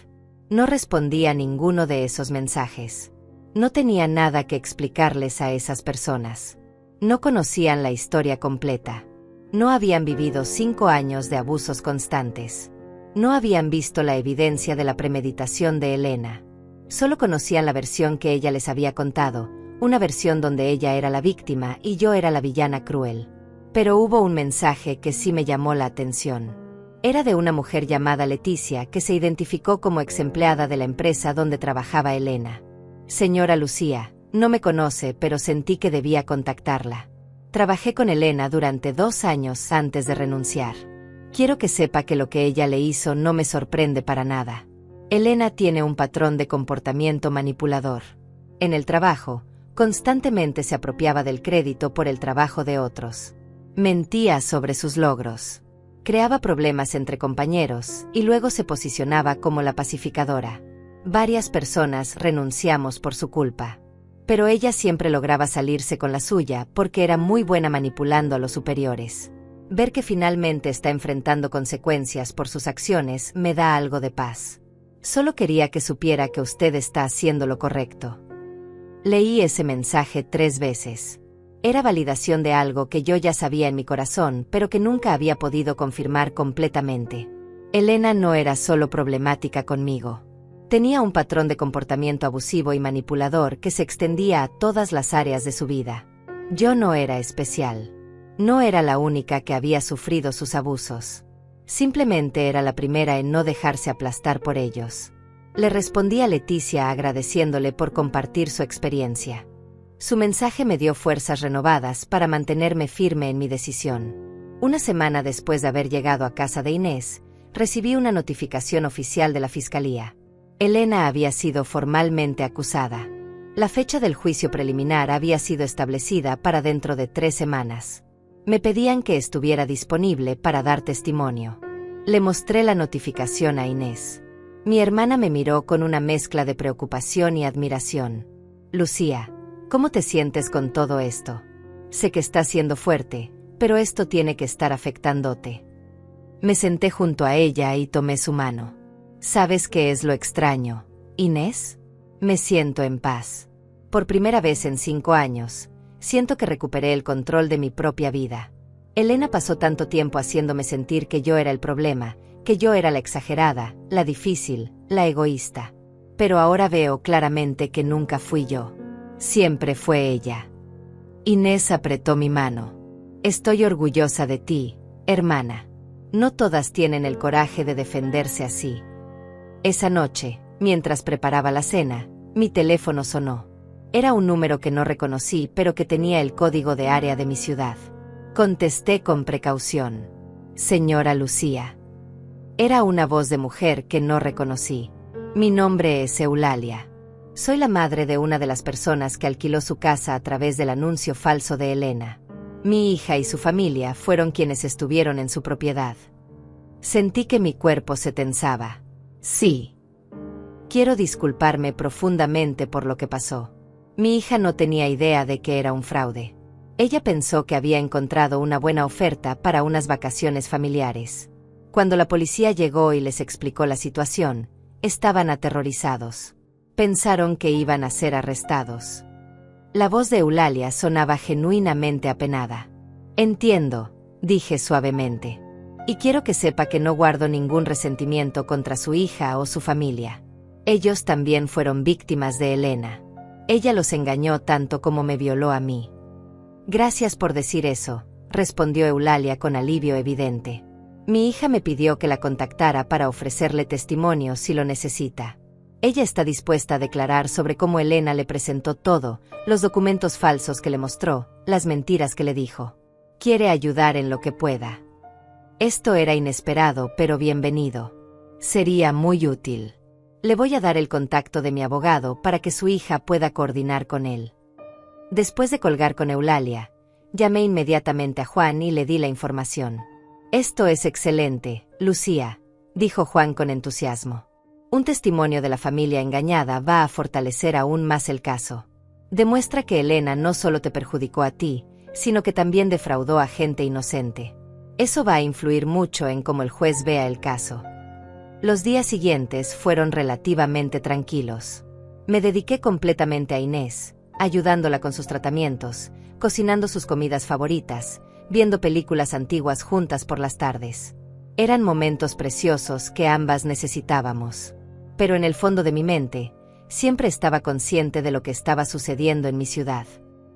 No respondí a ninguno de esos mensajes. No tenía nada que explicarles a esas personas. No conocían la historia completa. No habían vivido 5 años de abusos constantes. No habían visto la evidencia de la premeditación de Elena. Solo conocían la versión que ella les había contado, una versión donde ella era la víctima y yo era la villana cruel. Pero hubo un mensaje que sí me llamó la atención. Era de una mujer llamada Leticia que se identificó como exempleada de la empresa donde trabajaba Elena. Señora Lucía, no me conoce, pero sentí que debía contactarla. Trabajé con Elena durante 2 años antes de renunciar. Quiero que sepa que lo que ella le hizo no me sorprende para nada. Elena tiene un patrón de comportamiento manipulador. En el trabajo, constantemente se apropiaba del crédito por el trabajo de otros. Mentía sobre sus logros. Creaba problemas entre compañeros y luego se posicionaba como la pacificadora. Varias personas renunciamos por su culpa. Pero ella siempre lograba salirse con la suya porque era muy buena manipulando a los superiores. Ver que finalmente está enfrentando consecuencias por sus acciones me da algo de paz. Solo quería que supiera que usted está haciendo lo correcto. Leí ese mensaje 3 veces. Era validación de algo que yo ya sabía en mi corazón, pero que nunca había podido confirmar completamente. Elena no era solo problemática conmigo. Tenía un patrón de comportamiento abusivo y manipulador que se extendía a todas las áreas de su vida. Yo no era especial. No era la única que había sufrido sus abusos. Simplemente era la primera en no dejarse aplastar por ellos. Le respondí a Leticia agradeciéndole por compartir su experiencia. Su mensaje me dio fuerzas renovadas para mantenerme firme en mi decisión. Una semana después de haber llegado a casa de Inés, recibí una notificación oficial de la Fiscalía. Elena había sido formalmente acusada. La fecha del juicio preliminar había sido establecida para dentro de 3 semanas. Me pedían que estuviera disponible para dar testimonio. Le mostré la notificación a Inés. Mi hermana me miró con una mezcla de preocupación y admiración. Lucía, ¿cómo te sientes con todo esto? Sé que estás siendo fuerte, pero esto tiene que estar afectándote. Me senté junto a ella y tomé su mano. ¿Sabes qué es lo extraño, Inés? Me siento en paz. Por primera vez en 5 años, siento que recuperé el control de mi propia vida. Elena pasó tanto tiempo haciéndome sentir que yo era el problema, que yo era la exagerada, la difícil, la egoísta. Pero ahora veo claramente que nunca fui yo. Siempre fue ella. Inés apretó mi mano. Estoy orgullosa de ti, hermana. No todas tienen el coraje de defenderse así. Esa noche, mientras preparaba la cena, mi teléfono sonó. Era un número que no reconocí, pero que tenía el código de área de mi ciudad. Contesté con precaución. Señora Lucía. Era una voz de mujer que no reconocí. Mi nombre es Eulalia. Soy la madre de una de las personas que alquiló su casa a través del anuncio falso de Elena. Mi hija y su familia fueron quienes estuvieron en su propiedad. Sentí que mi cuerpo se tensaba. Sí. Quiero disculparme profundamente por lo que pasó. Mi hija no tenía idea de que era un fraude. Ella pensó que había encontrado una buena oferta para unas vacaciones familiares. Cuando la policía llegó y les explicó la situación, estaban aterrorizados. Pensaron que iban a ser arrestados. La voz de Eulalia sonaba genuinamente apenada. Entiendo, dije suavemente. Y quiero que sepa que no guardo ningún resentimiento contra su hija o su familia. Ellos también fueron víctimas de Elena. Ella los engañó tanto como me violó a mí. Gracias por decir eso, respondió Eulalia con alivio evidente. Mi hija me pidió que la contactara para ofrecerle testimonio si lo necesita. Ella está dispuesta a declarar sobre cómo Elena le presentó todo, los documentos falsos que le mostró, las mentiras que le dijo. Quiere ayudar en lo que pueda. Esto era inesperado, pero bienvenido. Sería muy útil. Le voy a dar el contacto de mi abogado para que su hija pueda coordinar con él. Después de colgar con Eulalia, llamé inmediatamente a Juan y le di la información. Esto es excelente, Lucía, dijo Juan con entusiasmo. Un testimonio de la familia engañada va a fortalecer aún más el caso. Demuestra que Elena no solo te perjudicó a ti, sino que también defraudó a gente inocente. Eso va a influir mucho en cómo el juez vea el caso. Los días siguientes fueron relativamente tranquilos. Me dediqué completamente a Inés, ayudándola con sus tratamientos, cocinando sus comidas favoritas, viendo películas antiguas juntas por las tardes. Eran momentos preciosos que ambas necesitábamos. Pero en el fondo de mi mente, siempre estaba consciente de lo que estaba sucediendo en mi ciudad.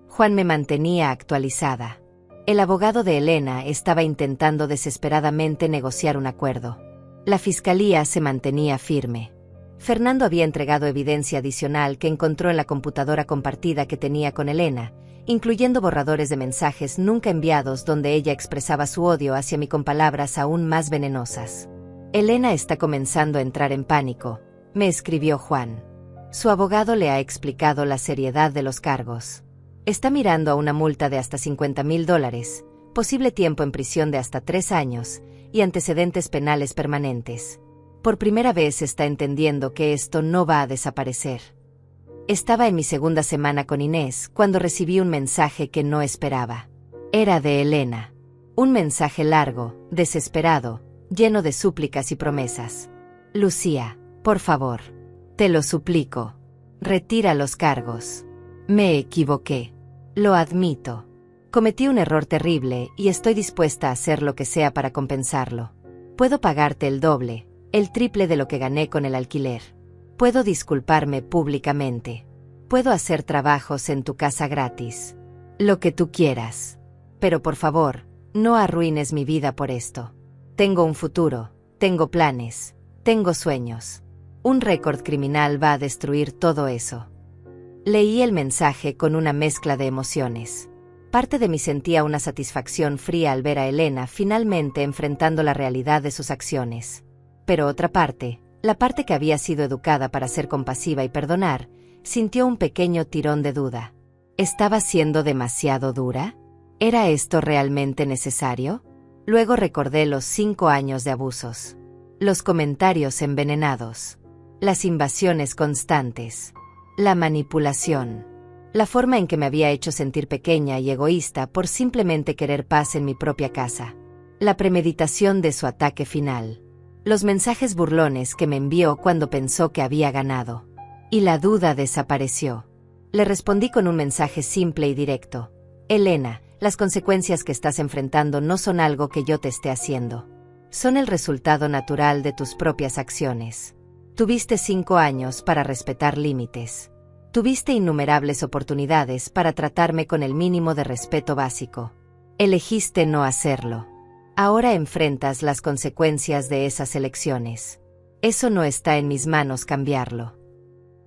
Juan me mantenía actualizada. El abogado de Elena estaba intentando desesperadamente negociar un acuerdo. La fiscalía se mantenía firme. Fernando había entregado evidencia adicional que encontró en la computadora compartida que tenía con Elena, incluyendo borradores de mensajes nunca enviados donde ella expresaba su odio hacia mí con palabras aún más venenosas. Elena está comenzando a entrar en pánico, me escribió Juan. Su abogado le ha explicado la seriedad de los cargos. Está mirando a una multa de hasta $50,000, posible tiempo en prisión de hasta 3 años, y antecedentes penales permanentes. Por primera vez está entendiendo que esto no va a desaparecer. Estaba en mi segunda semana con Inés cuando recibí un mensaje que no esperaba. Era de Elena. Un mensaje largo, desesperado, lleno de súplicas y promesas. Lucía, por favor. Te lo suplico. Retira los cargos. Me equivoqué. Lo admito. Cometí un error terrible y estoy dispuesta a hacer lo que sea para compensarlo. Puedo pagarte el doble, el triple de lo que gané con el alquiler. Puedo disculparme públicamente. Puedo hacer trabajos en tu casa gratis. Lo que tú quieras. Pero por favor, no arruines mi vida por esto. Tengo un futuro, tengo planes, tengo sueños. Un récord criminal va a destruir todo eso. Leí el mensaje con una mezcla de emociones. Parte de mí sentía una satisfacción fría al ver a Elena finalmente enfrentando la realidad de sus acciones. Pero otra parte, la parte que había sido educada para ser compasiva y perdonar, sintió un pequeño tirón de duda. ¿Estaba siendo demasiado dura? ¿Era esto realmente necesario? Luego recordé los 5 años de abusos. Los comentarios envenenados. Las invasiones constantes. La manipulación. La forma en que me había hecho sentir pequeña y egoísta por simplemente querer paz en mi propia casa. La premeditación de su ataque final. Los mensajes burlones que me envió cuando pensó que había ganado. Y la duda desapareció. Le respondí con un mensaje simple y directo. Elena, las consecuencias que estás enfrentando no son algo que yo te esté haciendo. Son el resultado natural de tus propias acciones. Tuviste 5 años para respetar límites. Tuviste innumerables oportunidades para tratarme con el mínimo de respeto básico. Elegiste no hacerlo. Ahora enfrentas las consecuencias de esas elecciones. Eso no está en mis manos cambiarlo.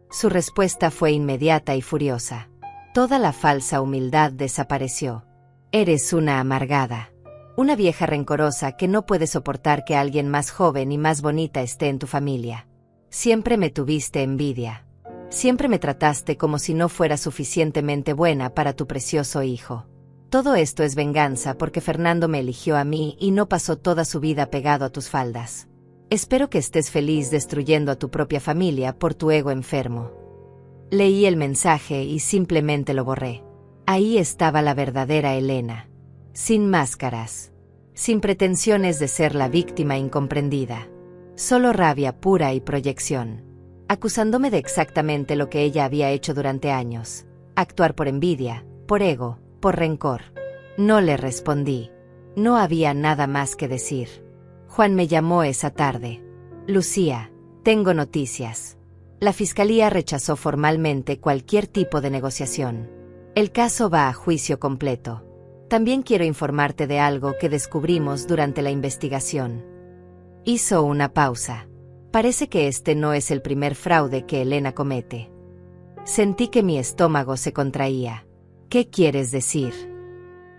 Su respuesta fue inmediata y furiosa. Toda la falsa humildad desapareció. Eres una amargada. Una vieja rencorosa que no puede soportar que alguien más joven y más bonita esté en tu familia. Siempre me tuviste envidia. Siempre me trataste como si no fuera suficientemente buena para tu precioso hijo. Todo esto es venganza porque Fernando me eligió a mí y no pasó toda su vida pegado a tus faldas. Espero que estés feliz destruyendo a tu propia familia por tu ego enfermo. Leí el mensaje y simplemente lo borré. Ahí estaba la verdadera Elena. Sin máscaras. Sin pretensiones de ser la víctima incomprendida. Solo rabia pura y proyección. Acusándome de exactamente lo que ella había hecho durante años. Actuar por envidia, por ego, por rencor. No le respondí. No había nada más que decir. Juan me llamó esa tarde. Lucía, tengo noticias. La fiscalía rechazó formalmente cualquier tipo de negociación. El caso va a juicio completo. También quiero informarte de algo que descubrimos durante la investigación. Hizo una pausa. Parece que este no es el primer fraude que Elena comete. Sentí que mi estómago se contraía. ¿Qué quieres decir?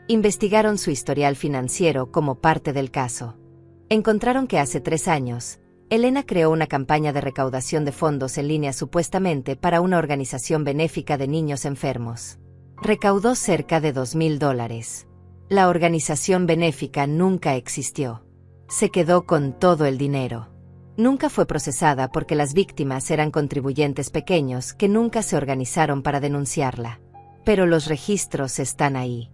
Investigaron su historial financiero como parte del caso. Encontraron que hace 3 años, Elena creó una campaña de recaudación de fondos en línea supuestamente para una organización benéfica de niños enfermos. Recaudó cerca de $2,000. La organización benéfica nunca existió. Se quedó con todo el dinero. Nunca fue procesada porque las víctimas eran contribuyentes pequeños que nunca se organizaron para denunciarla. Pero los registros están ahí.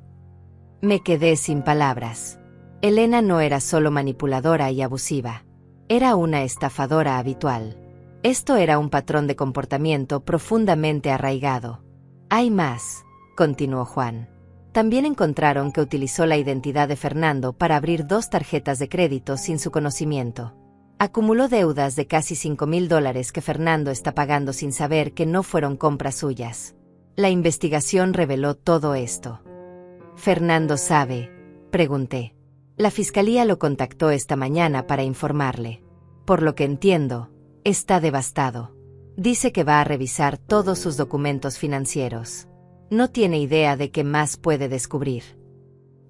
Me quedé sin palabras. Elena no era solo manipuladora y abusiva. Era una estafadora habitual. Esto era un patrón de comportamiento profundamente arraigado. Hay más, continuó Juan. También encontraron que utilizó la identidad de Fernando para abrir 2 tarjetas de crédito sin su conocimiento. Acumuló deudas de casi $5,000 que Fernando está pagando sin saber que no fueron compras suyas. La investigación reveló todo esto. ¿Fernando sabe?, pregunté. La fiscalía lo contactó esta mañana para informarle. Por lo que entiendo, está devastado. Dice que va a revisar todos sus documentos financieros. No tiene idea de qué más puede descubrir.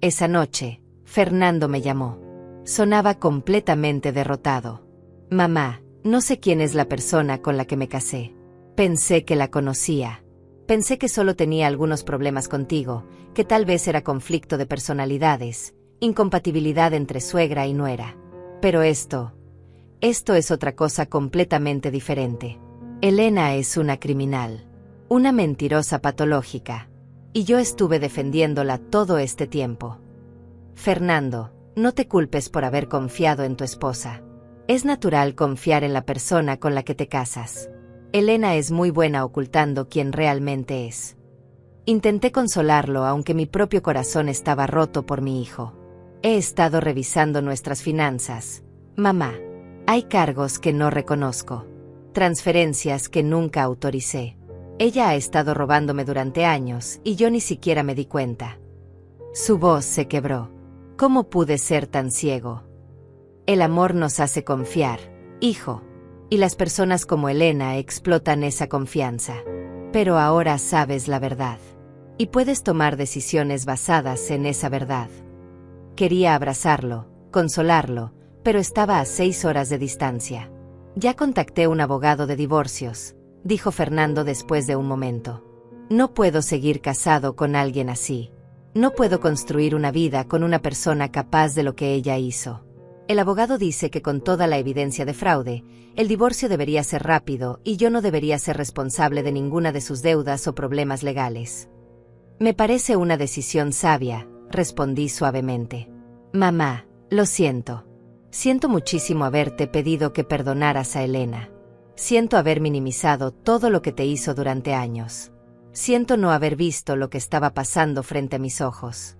Esa noche, Fernando me llamó. Sonaba completamente derrotado. Mamá, no sé quién es la persona con la que me casé. Pensé que la conocía. Pensé que solo tenía algunos problemas contigo, que tal vez era conflicto de personalidades, incompatibilidad entre suegra y nuera. Pero esto es otra cosa completamente diferente. Elena es una criminal. Una mentirosa patológica. Y yo estuve defendiéndola todo este tiempo. Fernando, no te culpes por haber confiado en tu esposa. Es natural confiar en la persona con la que te casas. Elena es muy buena ocultando quién realmente es. Intenté consolarlo aunque mi propio corazón estaba roto por mi hijo. He estado revisando nuestras finanzas. Mamá, hay cargos que no reconozco. Transferencias que nunca autoricé. Ella ha estado robándome durante años y yo ni siquiera me di cuenta. Su voz se quebró. ¿Cómo pude ser tan ciego? El amor nos hace confiar, hijo. Y las personas como Elena explotan esa confianza. Pero ahora sabes la verdad. Y puedes tomar decisiones basadas en esa verdad. Quería abrazarlo, consolarlo, pero estaba a 6 horas de distancia. Ya contacté un abogado de divorcios, dijo Fernando después de un momento. No puedo seguir casado con alguien así. No puedo construir una vida con una persona capaz de lo que ella hizo. El abogado dice que con toda la evidencia de fraude, el divorcio debería ser rápido y yo no debería ser responsable de ninguna de sus deudas o problemas legales. Me parece una decisión sabia, respondí suavemente. Mamá, lo siento. Siento muchísimo haberte pedido que perdonaras a Elena. Siento haber minimizado todo lo que te hizo durante años. Siento no haber visto lo que estaba pasando frente a mis ojos.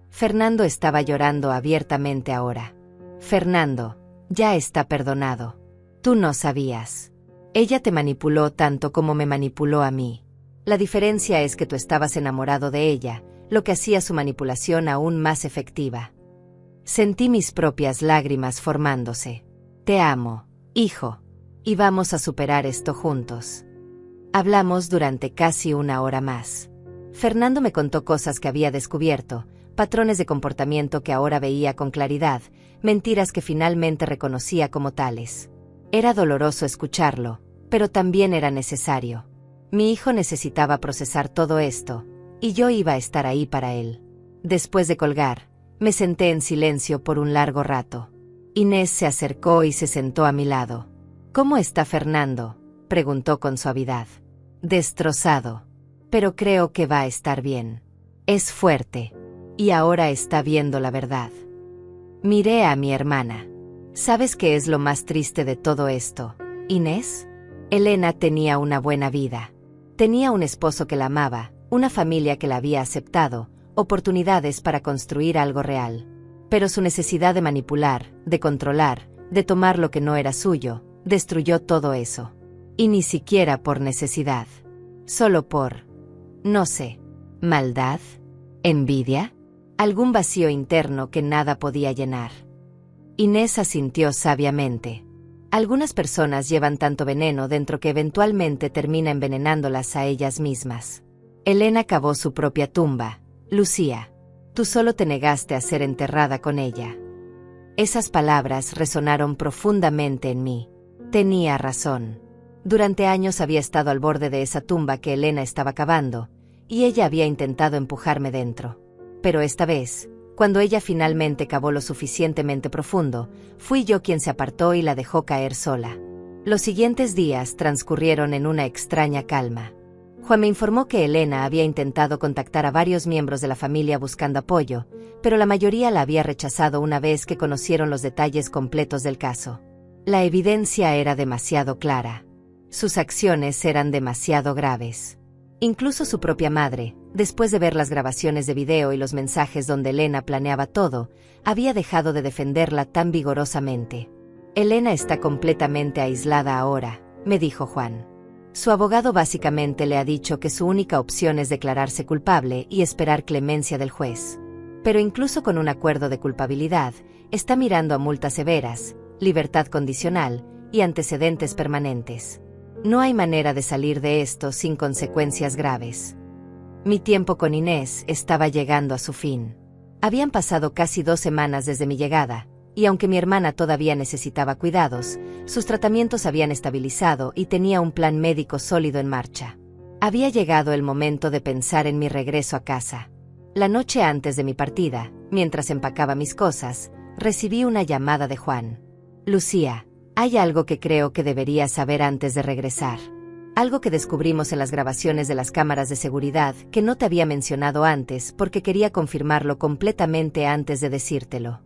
Fernando estaba llorando abiertamente ahora. Fernando, ya está perdonado. Tú no sabías. Ella te manipuló tanto como me manipuló a mí. La diferencia es que tú estabas enamorado de ella, lo que hacía su manipulación aún más efectiva. Sentí mis propias lágrimas formándose. Te amo, hijo. Y vamos a superar esto juntos. Hablamos durante casi una hora más. Fernando me contó cosas que había descubierto, patrones de comportamiento que ahora veía con claridad, mentiras que finalmente reconocía como tales. Era doloroso escucharlo, pero también era necesario. Mi hijo necesitaba procesar todo esto, y yo iba a estar ahí para él. Después de colgar, me senté en silencio por un largo rato. Inés se acercó y se sentó a mi lado. ¿Cómo está Fernando?, preguntó con suavidad. Destrozado. Pero creo que va a estar bien. Es fuerte. Y ahora está viendo la verdad. Miré a mi hermana. ¿Sabes qué es lo más triste de todo esto, Inés? Elena tenía una buena vida. Tenía un esposo que la amaba, una familia que la había aceptado, oportunidades para construir algo real. Pero su necesidad de manipular, de controlar, de tomar lo que no era suyo, destruyó todo eso. Y ni siquiera por necesidad. Solo por, no sé, maldad, envidia, algún vacío interno que nada podía llenar. Inés asintió sabiamente. Algunas personas llevan tanto veneno dentro que eventualmente termina envenenándolas a ellas mismas. Elena cavó su propia tumba. Lucía, tú solo te negaste a ser enterrada con ella. Esas palabras resonaron profundamente en mí. Tenía razón. Durante años había estado al borde de esa tumba que Elena estaba cavando, y ella había intentado empujarme dentro. Pero esta vez, cuando ella finalmente cavó lo suficientemente profundo, fui yo quien se apartó y la dejó caer sola. Los siguientes días transcurrieron en una extraña calma. Juan me informó que Elena había intentado contactar a varios miembros de la familia buscando apoyo, pero la mayoría la había rechazado una vez que conocieron los detalles completos del caso. La evidencia era demasiado clara. Sus acciones eran demasiado graves. Incluso su propia madre, después de ver las grabaciones de video y los mensajes donde Elena planeaba todo, había dejado de defenderla tan vigorosamente. Elena está completamente aislada ahora, me dijo Juan. Su abogado básicamente le ha dicho que su única opción es declararse culpable y esperar clemencia del juez. Pero incluso con un acuerdo de culpabilidad, está mirando a multas severas, libertad condicional y antecedentes permanentes. No hay manera de salir de esto sin consecuencias graves. Mi tiempo con Inés estaba llegando a su fin. Habían pasado casi 2 semanas desde mi llegada, y aunque mi hermana todavía necesitaba cuidados, sus tratamientos habían estabilizado y tenía un plan médico sólido en marcha. Había llegado el momento de pensar en mi regreso a casa. La noche antes de mi partida, mientras empacaba mis cosas, recibí una llamada de Juan. Lucía, hay algo que creo que deberías saber antes de regresar. Algo que descubrimos en las grabaciones de las cámaras de seguridad que no te había mencionado antes porque quería confirmarlo completamente antes de decírtelo.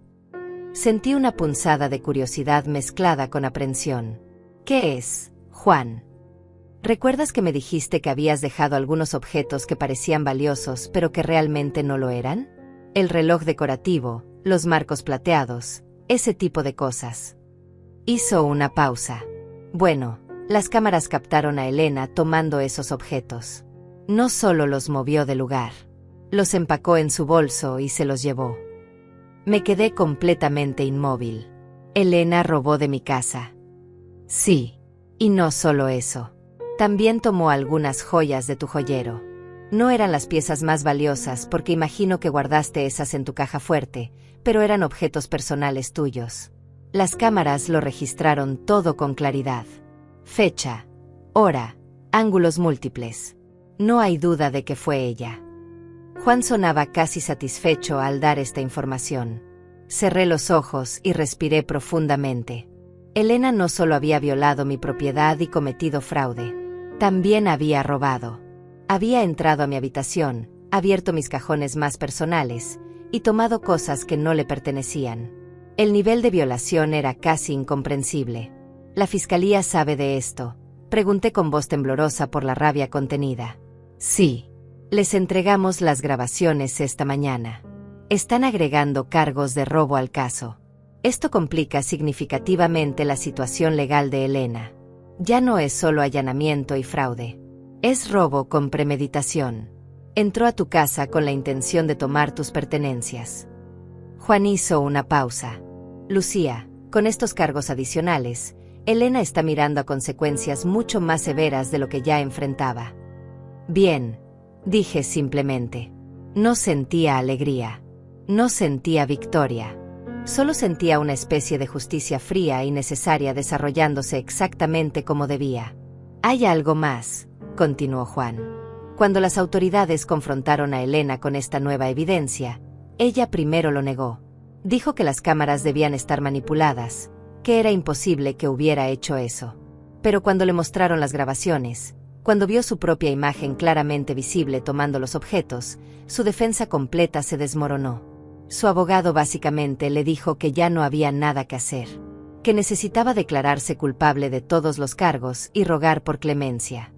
Sentí una punzada de curiosidad mezclada con aprensión. ¿Qué es, Juan? ¿Recuerdas que me dijiste que habías dejado algunos objetos que parecían valiosos pero que realmente no lo eran? El reloj decorativo, los marcos plateados, ese tipo de cosas. Hizo una pausa. Bueno, las cámaras captaron a Elena tomando esos objetos. No solo los movió del lugar, los empacó en su bolso y se los llevó. Me quedé completamente inmóvil. Elena robó de mi casa. Sí, y no solo eso. También tomó algunas joyas de tu joyero. No eran las piezas más valiosas porque imagino que guardaste esas en tu caja fuerte, pero eran objetos personales tuyos. Las cámaras lo registraron todo con claridad. Fecha, hora, ángulos múltiples. No hay duda de que fue ella. Juan sonaba casi satisfecho al dar esta información. Cerré los ojos y respiré profundamente. Elena no solo había violado mi propiedad y cometido fraude, también había robado. Había entrado a mi habitación, abierto mis cajones más personales, y tomado cosas que no le pertenecían. El nivel de violación era casi incomprensible. ¿La fiscalía sabe de esto?, pregunté con voz temblorosa por la rabia contenida. Sí. Les entregamos las grabaciones esta mañana. Están agregando cargos de robo al caso. Esto complica significativamente la situación legal de Elena. Ya no es solo allanamiento y fraude. Es robo con premeditación. Entró a tu casa con la intención de tomar tus pertenencias. Juan hizo una pausa. Lucía, con estos cargos adicionales, Elena está mirando a consecuencias mucho más severas de lo que ya enfrentaba. Bien, dije simplemente. No sentía alegría. No sentía victoria. Solo sentía una especie de justicia fría y necesaria desarrollándose exactamente como debía. Hay algo más, continuó Juan. Cuando las autoridades confrontaron a Elena con esta nueva evidencia, ella primero lo negó. Dijo que las cámaras debían estar manipuladas, que era imposible que hubiera hecho eso. Pero cuando le mostraron las grabaciones, cuando vio su propia imagen claramente visible tomando los objetos, su defensa completa se desmoronó. Su abogado básicamente le dijo que ya no había nada que hacer, que necesitaba declararse culpable de todos los cargos y rogar por clemencia.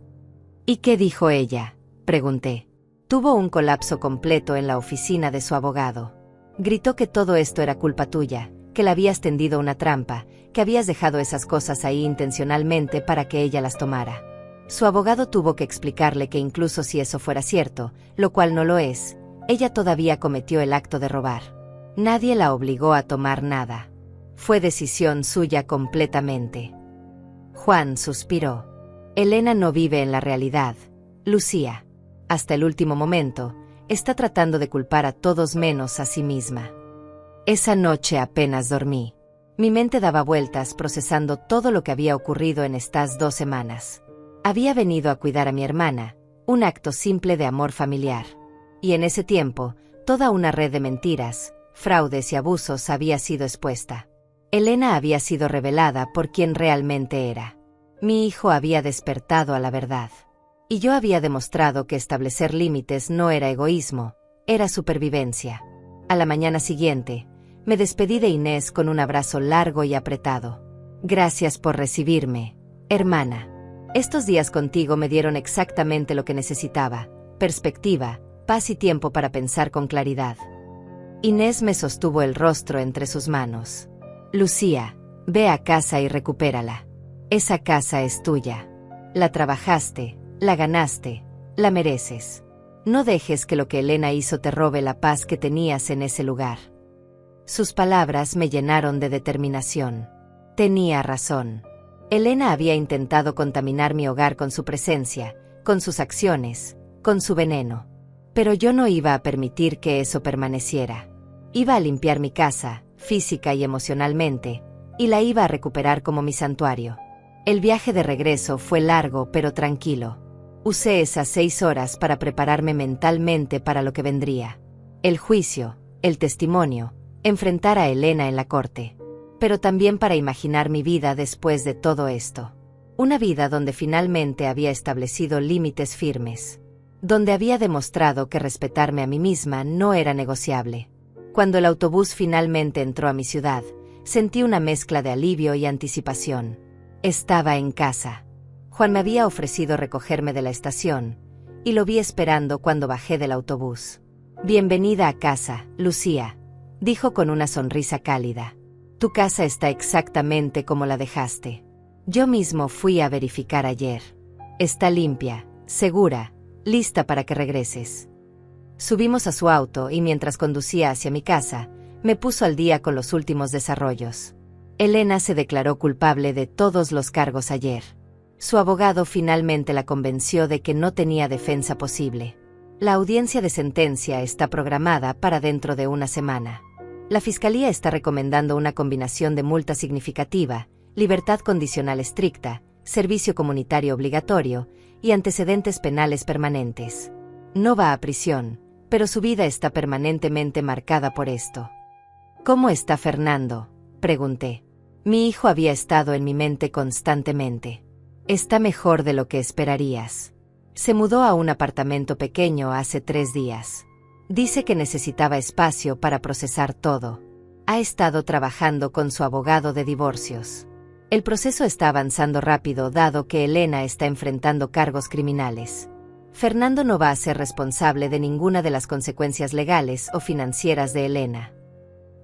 ¿Y qué dijo ella?, pregunté. Tuvo un colapso completo en la oficina de su abogado. Gritó que todo esto era culpa tuya, que le habías tendido una trampa, que habías dejado esas cosas ahí intencionalmente para que ella las tomara. Su abogado tuvo que explicarle que incluso si eso fuera cierto, lo cual no lo es, ella todavía cometió el acto de robar. Nadie la obligó a tomar nada. Fue decisión suya completamente. Juan suspiró. Elena no vive en la realidad, Lucía. Hasta el último momento, está tratando de culpar a todos menos a sí misma. Esa noche apenas dormí. Mi mente daba vueltas procesando todo lo que había ocurrido en estas 2 semanas. Había venido a cuidar a mi hermana, un acto simple de amor familiar. Y en ese tiempo, toda una red de mentiras, fraudes y abusos había sido expuesta. Elena había sido revelada por quien realmente era. Mi hijo había despertado a la verdad. Y yo había demostrado que establecer límites no era egoísmo, era supervivencia. A la mañana siguiente, me despedí de Inés con un abrazo largo y apretado. Gracias por recibirme, hermana. Estos días contigo me dieron exactamente lo que necesitaba: perspectiva, paz y tiempo para pensar con claridad. Inés me sostuvo el rostro entre sus manos. Lucía, ve a casa y recupérala. Esa casa es tuya. La trabajaste, la ganaste, la mereces. No dejes que lo que Elena hizo te robe la paz que tenías en ese lugar. Sus palabras me llenaron de determinación. Tenía razón. Elena había intentado contaminar mi hogar con su presencia, con sus acciones, con su veneno. Pero yo no iba a permitir que eso permaneciera. Iba a limpiar mi casa, física y emocionalmente, y la iba a recuperar como mi santuario. El viaje de regreso fue largo pero tranquilo. Usé esas 6 horas para prepararme mentalmente para lo que vendría. El juicio, el testimonio, enfrentar a Elena en la corte. Pero también para imaginar mi vida después de todo esto. Una vida donde finalmente había establecido límites firmes. Donde había demostrado que respetarme a mí misma no era negociable. Cuando el autobús finalmente entró a mi ciudad, sentí una mezcla de alivio y anticipación. Estaba en casa. Juan me había ofrecido recogerme de la estación, y lo vi esperando cuando bajé del autobús. Bienvenida a casa, Lucía, dijo con una sonrisa cálida. Tu casa está exactamente como la dejaste. Yo mismo fui a verificar ayer. Está limpia, segura, lista para que regreses. Subimos a su auto y mientras conducía hacia mi casa, me puso al día con los últimos desarrollos. Elena se declaró culpable de todos los cargos ayer. Su abogado finalmente la convenció de que no tenía defensa posible. La audiencia de sentencia está programada para dentro de una semana. La Fiscalía está recomendando una combinación de multa significativa, libertad condicional estricta, servicio comunitario obligatorio y antecedentes penales permanentes. No va a prisión, pero su vida está permanentemente marcada por esto. ¿Cómo está Fernando?, pregunté. Mi hijo había estado en mi mente constantemente. Está mejor de lo que esperarías. Se mudó a un apartamento pequeño hace 3 días. Dice que necesitaba espacio para procesar todo. Ha estado trabajando con su abogado de divorcios. El proceso está avanzando rápido dado que Elena está enfrentando cargos criminales. Fernando no va a ser responsable de ninguna de las consecuencias legales o financieras de Elena.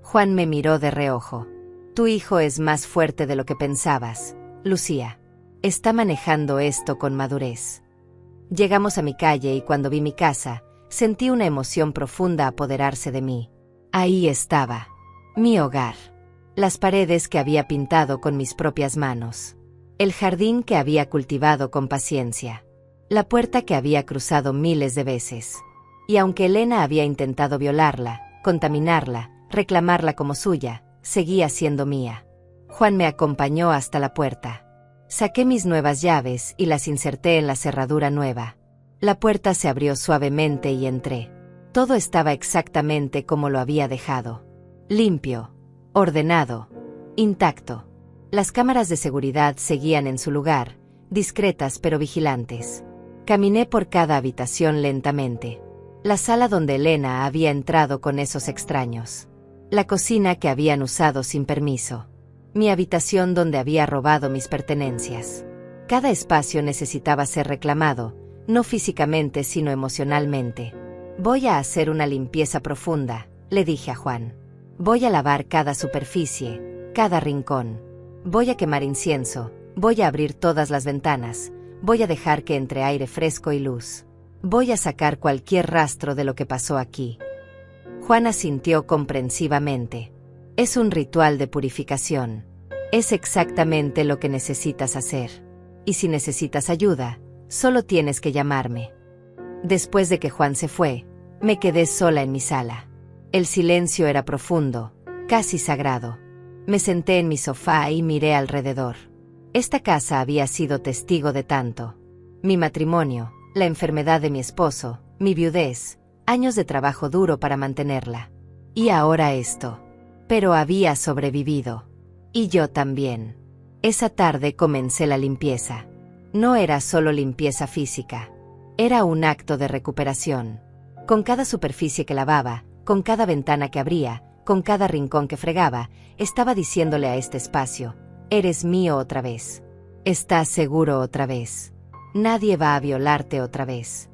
Juan me miró de reojo. Tu hijo es más fuerte de lo que pensabas, Lucía. Está manejando esto con madurez. Llegamos a mi calle y cuando vi mi casa, sentí una emoción profunda apoderarse de mí. Ahí estaba. Mi hogar. Las paredes que había pintado con mis propias manos. El jardín que había cultivado con paciencia. La puerta que había cruzado miles de veces. Y aunque Elena había intentado violarla, contaminarla, reclamarla como suya, seguía siendo mía. Juan me acompañó hasta la puerta. Saqué mis nuevas llaves y las inserté en la cerradura nueva. La puerta se abrió suavemente y entré. Todo estaba exactamente como lo había dejado. Limpio, ordenado, intacto. Las cámaras de seguridad seguían en su lugar, discretas pero vigilantes. Caminé por cada habitación lentamente. La sala donde Elena había entrado con esos extraños. La cocina que habían usado sin permiso. Mi habitación donde había robado mis pertenencias. Cada espacio necesitaba ser reclamado, no físicamente sino emocionalmente. Voy a hacer una limpieza profunda, le dije a Juan. Voy a lavar cada superficie, cada rincón. Voy a quemar incienso, voy a abrir todas las ventanas, voy a dejar que entre aire fresco y luz. Voy a sacar cualquier rastro de lo que pasó aquí. Juan asintió comprensivamente. Es un ritual de purificación. Es exactamente lo que necesitas hacer. Y si necesitas ayuda, solo tienes que llamarme. Después de que Juan se fue, me quedé sola en mi sala. El silencio era profundo, casi sagrado. Me senté en mi sofá y miré alrededor. Esta casa había sido testigo de tanto. Mi matrimonio, la enfermedad de mi esposo, mi viudez, años de trabajo duro para mantenerla. Y ahora esto. Pero había sobrevivido. Y yo también. Esa tarde comencé la limpieza. No era solo limpieza física. Era un acto de recuperación. Con cada superficie que lavaba, con cada ventana que abría, con cada rincón que fregaba, estaba diciéndole a este espacio: eres mío otra vez. Estás seguro otra vez. Nadie va a violarte otra vez.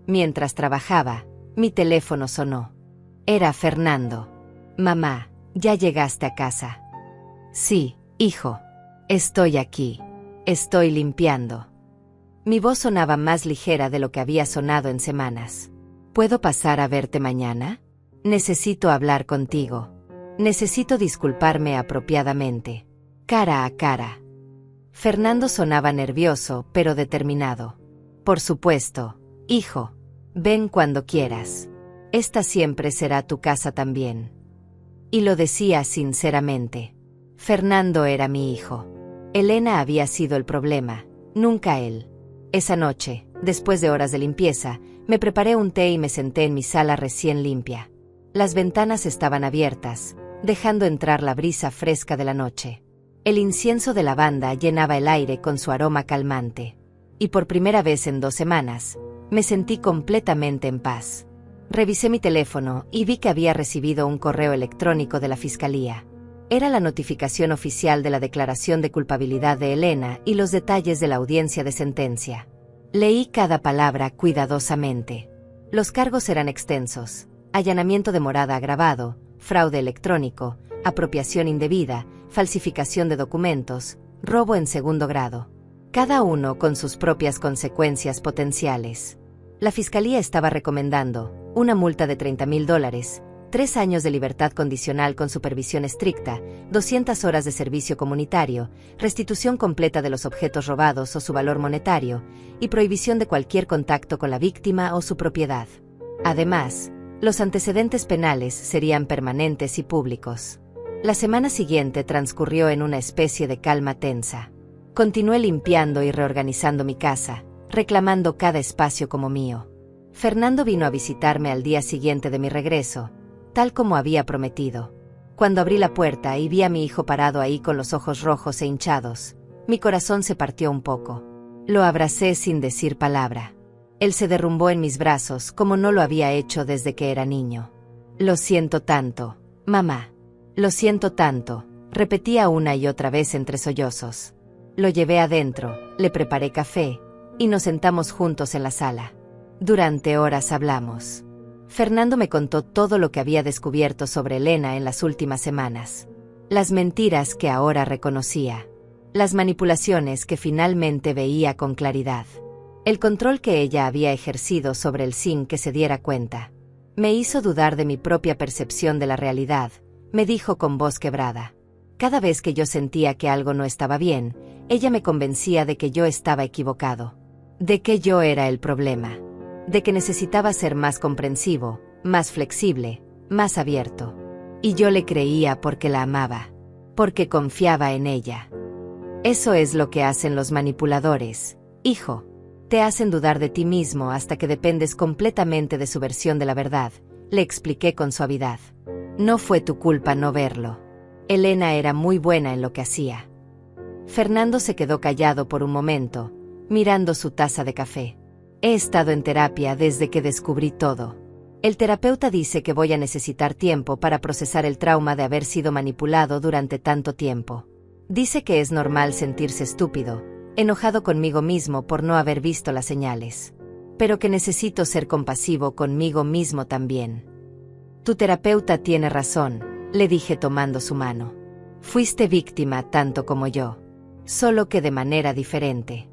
Mientras trabajaba, mi teléfono sonó. Era Fernando. Mamá, ¿ya llegaste a casa? Sí, hijo. Estoy aquí. Estoy limpiando. Mi voz sonaba más ligera de lo que había sonado en semanas. ¿Puedo pasar a verte mañana? Necesito hablar contigo. Necesito disculparme apropiadamente. Cara a cara. Fernando sonaba nervioso, pero determinado. Por supuesto, hijo. Ven cuando quieras. Esta siempre será tu casa también. Y lo decía sinceramente. Fernando era mi hijo. Elena había sido el problema, nunca él. Esa noche, después de horas de limpieza, me preparé un té y me senté en mi sala recién limpia. Las ventanas estaban abiertas, dejando entrar la brisa fresca de la noche. El incienso de lavanda llenaba el aire con su aroma calmante. Y por primera vez en 2 semanas, me sentí completamente en paz. Revisé mi teléfono y vi que había recibido un correo electrónico de la Fiscalía. Era la notificación oficial de la declaración de culpabilidad de Elena y los detalles de la audiencia de sentencia. Leí cada palabra cuidadosamente. Los cargos eran extensos: allanamiento de morada agravado, fraude electrónico, apropiación indebida, falsificación de documentos, robo en segundo grado. Cada uno con sus propias consecuencias potenciales. La Fiscalía estaba recomendando una multa de $30,000, 3 años de libertad condicional con supervisión estricta, 200 horas de servicio comunitario, restitución completa de los objetos robados o su valor monetario, y prohibición de cualquier contacto con la víctima o su propiedad. Además, los antecedentes penales serían permanentes y públicos. La semana siguiente transcurrió en una especie de calma tensa. Continué limpiando y reorganizando mi casa, reclamando cada espacio como mío. Fernando vino a visitarme al día siguiente de mi regreso, tal como había prometido. Cuando abrí la puerta y vi a mi hijo parado ahí con los ojos rojos e hinchados, mi corazón se partió un poco. Lo abracé sin decir palabra. Él se derrumbó en mis brazos como no lo había hecho desde que era niño. Lo siento tanto, mamá. Lo siento tanto, repetía una y otra vez entre sollozos. Lo llevé adentro, le preparé café, y nos sentamos juntos en la sala. Durante horas hablamos. Fernando me contó todo lo que había descubierto sobre Elena en las últimas semanas. Las mentiras que ahora reconocía. Las manipulaciones que finalmente veía con claridad. El control que ella había ejercido sobre él sin que se diera cuenta. Me hizo dudar de mi propia percepción de la realidad, me dijo con voz quebrada. Cada vez que yo sentía que algo no estaba bien, ella me convencía de que yo estaba equivocado. De que yo era el problema. De que necesitaba ser más comprensivo, más flexible, más abierto. Y yo le creía porque la amaba. Porque confiaba en ella. Eso es lo que hacen los manipuladores, hijo. Te hacen dudar de ti mismo hasta que dependes completamente de su versión de la verdad, le expliqué con suavidad. No fue tu culpa no verlo. Elena era muy buena en lo que hacía. Fernando se quedó callado por un momento, mirando su taza de café. He estado en terapia desde que descubrí todo. El terapeuta dice que voy a necesitar tiempo para procesar el trauma de haber sido manipulado durante tanto tiempo. Dice que es normal sentirse estúpido, enojado conmigo mismo por no haber visto las señales. Pero que necesito ser compasivo conmigo mismo también. Tu terapeuta tiene razón, le dije tomando su mano. Fuiste víctima tanto como yo. Solo que de manera diferente.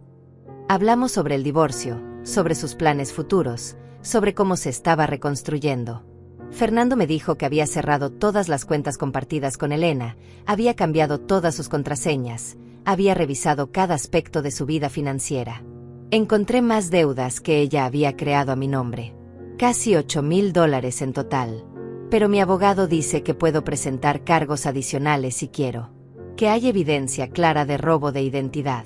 Hablamos sobre el divorcio, sobre sus planes futuros, sobre cómo se estaba reconstruyendo. Fernando me dijo que había cerrado todas las cuentas compartidas con Elena, había cambiado todas sus contraseñas, había revisado cada aspecto de su vida financiera. Encontré más deudas que ella había creado a mi nombre. Casi $8,000 en total. Pero mi abogado dice que puedo presentar cargos adicionales si quiero. Que hay evidencia clara de robo de identidad.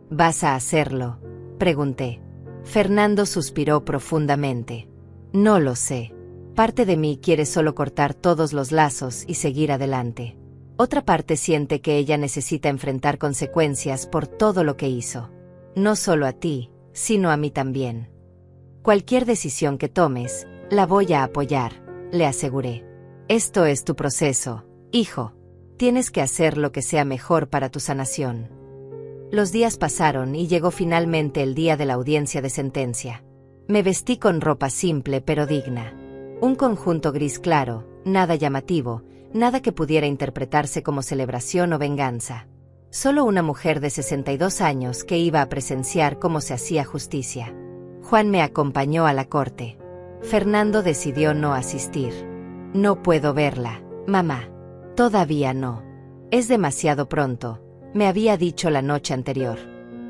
¿Vas a hacerlo?, pregunté. Fernando suspiró profundamente. No lo sé. Parte de mí quiere solo cortar todos los lazos y seguir adelante. Otra parte siente que ella necesita enfrentar consecuencias por todo lo que hizo. No solo a ti, sino a mí también. Cualquier decisión que tomes, la voy a apoyar, le aseguré. Esto es tu proceso, hijo. Tienes que hacer lo que sea mejor para tu sanación. Los días pasaron y llegó finalmente el día de la audiencia de sentencia. Me vestí con ropa simple pero digna. Un conjunto gris claro, nada llamativo, nada que pudiera interpretarse como celebración o venganza. Solo una mujer de 62 años que iba a presenciar cómo se hacía justicia. Juan me acompañó a la corte. Fernando decidió no asistir. No puedo verla, mamá. Todavía no. Es demasiado pronto, me había dicho la noche anterior.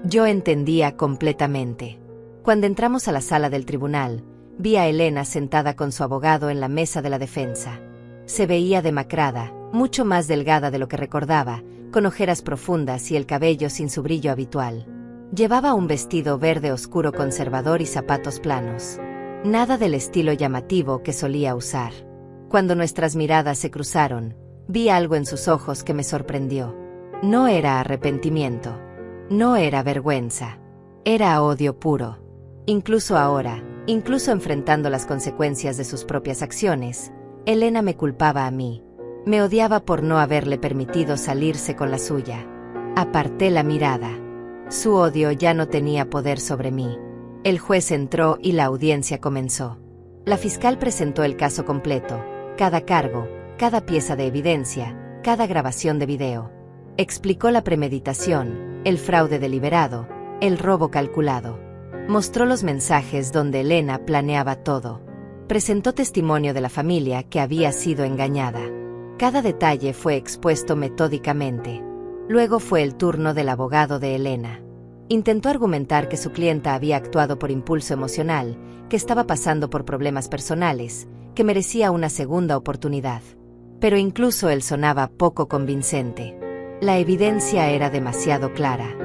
Yo entendía completamente. Cuando entramos a la sala del tribunal, vi a Elena sentada con su abogado en la mesa de la defensa. Se veía demacrada, mucho más delgada de lo que recordaba, con ojeras profundas y el cabello sin su brillo habitual. Llevaba un vestido verde oscuro conservador y zapatos planos. Nada del estilo llamativo que solía usar. Cuando nuestras miradas se cruzaron, vi algo en sus ojos que me sorprendió. No era arrepentimiento. No era vergüenza. Era odio puro. Incluso ahora, incluso enfrentando las consecuencias de sus propias acciones, Elena me culpaba a mí. Me odiaba por no haberle permitido salirse con la suya. Aparté la mirada. Su odio ya no tenía poder sobre mí. El juez entró y la audiencia comenzó. La fiscal presentó el caso completo, cada cargo, cada pieza de evidencia, cada grabación de video. Explicó la premeditación, el fraude deliberado, el robo calculado. Mostró los mensajes donde Elena planeaba todo. Presentó testimonio de la familia que había sido engañada. Cada detalle fue expuesto metódicamente. Luego fue el turno del abogado de Elena. Intentó argumentar que su clienta había actuado por impulso emocional, que estaba pasando por problemas personales, que merecía una segunda oportunidad. Pero incluso él sonaba poco convincente. La evidencia era demasiado clara.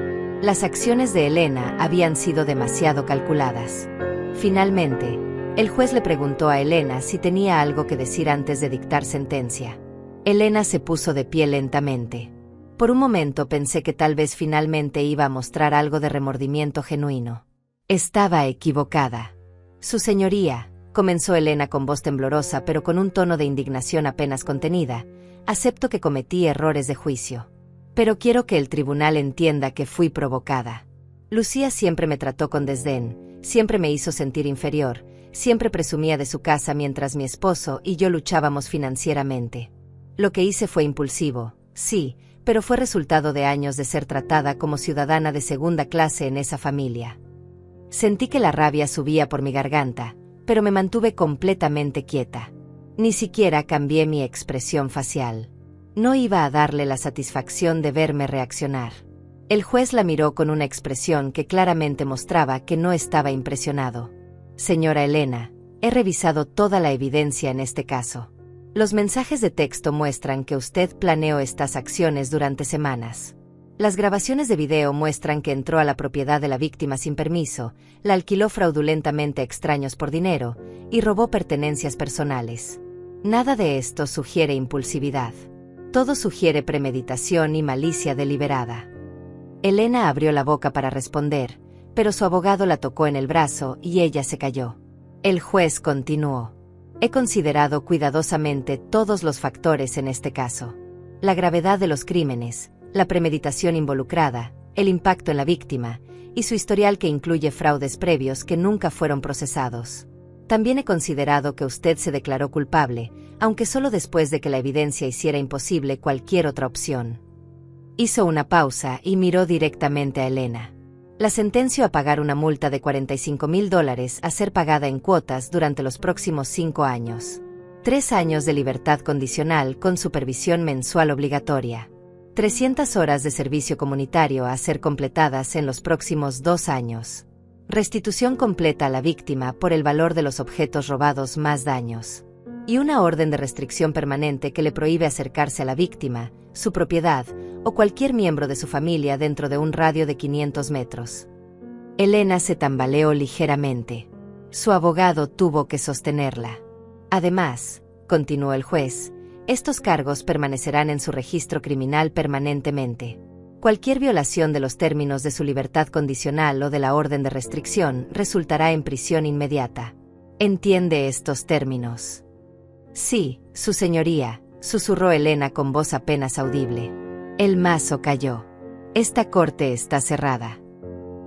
Las acciones de Elena habían sido demasiado calculadas. Finalmente, el juez le preguntó a Elena si tenía algo que decir antes de dictar sentencia. Elena se puso de pie lentamente. Por un momento pensé que tal vez finalmente iba a mostrar algo de remordimiento genuino. Estaba equivocada. Su señoría, comenzó Elena con voz temblorosa pero con un tono de indignación apenas contenida, acepto que cometí errores de juicio. Pero quiero que el tribunal entienda que fui provocada. Lucía siempre me trató con desdén, siempre me hizo sentir inferior, siempre presumía de su casa mientras mi esposo y yo luchábamos financieramente. Lo que hice fue impulsivo, sí, pero fue resultado de años de ser tratada como ciudadana de segunda clase en esa familia. Sentí que la rabia subía por mi garganta, pero me mantuve completamente quieta. Ni siquiera cambié mi expresión facial. No iba a darle la satisfacción de verme reaccionar. El juez la miró con una expresión que claramente mostraba que no estaba impresionado. Señora Elena, he revisado toda la evidencia en este caso. Los mensajes de texto muestran que usted planeó estas acciones durante semanas. Las grabaciones de video muestran que entró a la propiedad de la víctima sin permiso, la alquiló fraudulentamente a extraños por dinero y robó pertenencias personales. Nada de esto sugiere impulsividad. Todo sugiere premeditación y malicia deliberada. Elena abrió la boca para responder, pero su abogado la tocó en el brazo y ella se calló. El juez continuó. He considerado cuidadosamente todos los factores en este caso. La gravedad de los crímenes, la premeditación involucrada, el impacto en la víctima, y su historial que incluye fraudes previos que nunca fueron procesados. También he considerado que usted se declaró culpable, aunque solo después de que la evidencia hiciera imposible cualquier otra opción. Hizo una pausa y miró directamente a Elena. La sentenció a pagar una multa de $45,000 a ser pagada en cuotas durante los próximos 5 años. 3 años de libertad condicional con supervisión mensual obligatoria. 300 horas de servicio comunitario a ser completadas en los próximos 2 años. Restitución completa a la víctima por el valor de los objetos robados más daños. Y una orden de restricción permanente que le prohíbe acercarse a la víctima, su propiedad, o cualquier miembro de su familia dentro de un radio de 500 metros. Elena se tambaleó ligeramente. Su abogado tuvo que sostenerla. Además, continuó el juez, estos cargos permanecerán en su registro criminal permanentemente. Cualquier violación de los términos de su libertad condicional o de la orden de restricción resultará en prisión inmediata. ¿Entiende estos términos? Sí, su señoría, susurró Elena con voz apenas audible. El mazo cayó. Esta corte está cerrada.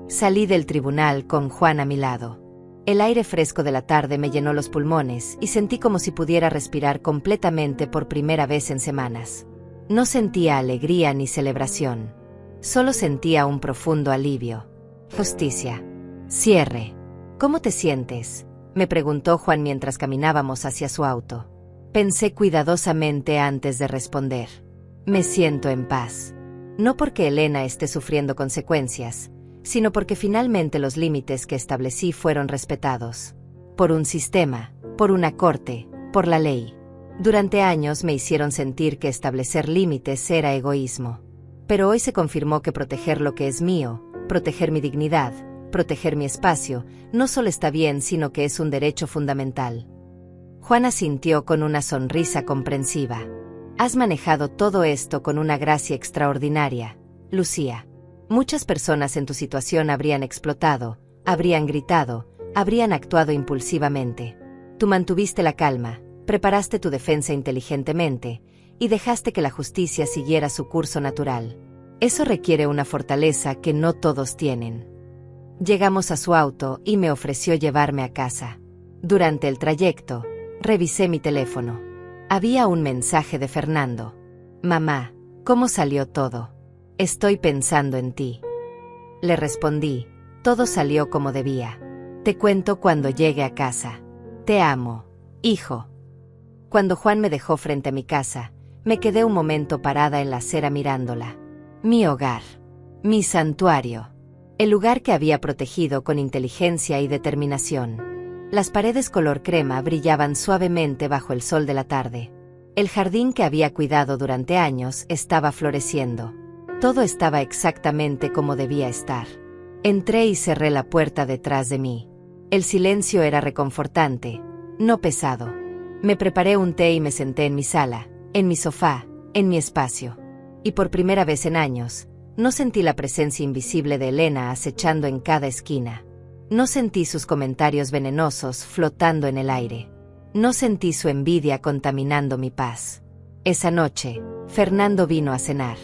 Salí del tribunal con Juan a mi lado. El aire fresco de la tarde me llenó los pulmones y sentí como si pudiera respirar completamente por primera vez en semanas. No sentía alegría ni celebración. Solo sentía un profundo alivio. Justicia. Cierre. ¿Cómo te sientes?, me preguntó Juan mientras caminábamos hacia su auto. Pensé cuidadosamente antes de responder. Me siento en paz. No porque Elena esté sufriendo consecuencias, sino porque finalmente los límites que establecí fueron respetados. Por un sistema, por una corte, por la ley. Durante años me hicieron sentir que establecer límites era egoísmo. Pero hoy se confirmó que proteger lo que es mío, proteger mi dignidad, proteger mi espacio, no solo está bien sino que es un derecho fundamental. Juan asintió con una sonrisa comprensiva. Has manejado todo esto con una gracia extraordinaria, Lucía. Muchas personas en tu situación habrían explotado, habrían gritado, habrían actuado impulsivamente. Tú mantuviste la calma, preparaste tu defensa inteligentemente, y dejaste que la justicia siguiera su curso natural. Eso requiere una fortaleza que no todos tienen. Llegamos a su auto y me ofreció llevarme a casa. Durante el trayecto, revisé mi teléfono. Había un mensaje de Fernando. Mamá, ¿cómo salió todo? Estoy pensando en ti. Le respondí, todo salió como debía. Te cuento cuando llegue a casa. Te amo, hijo. Cuando Juan me dejó frente a mi casa, me quedé un momento parada en la acera mirándola. Mi hogar. Mi santuario. El lugar que había protegido con inteligencia y determinación. Las paredes color crema brillaban suavemente bajo el sol de la tarde. El jardín que había cuidado durante años estaba floreciendo. Todo estaba exactamente como debía estar. Entré y cerré la puerta detrás de mí. El silencio era reconfortante, no pesado. Me preparé un té y me senté en mi sala, en mi sofá, en mi espacio. Y por primera vez en años, no sentí la presencia invisible de Elena acechando en cada esquina. No sentí sus comentarios venenosos flotando en el aire. No sentí su envidia contaminando mi paz. Esa noche, Fernando vino a cenar.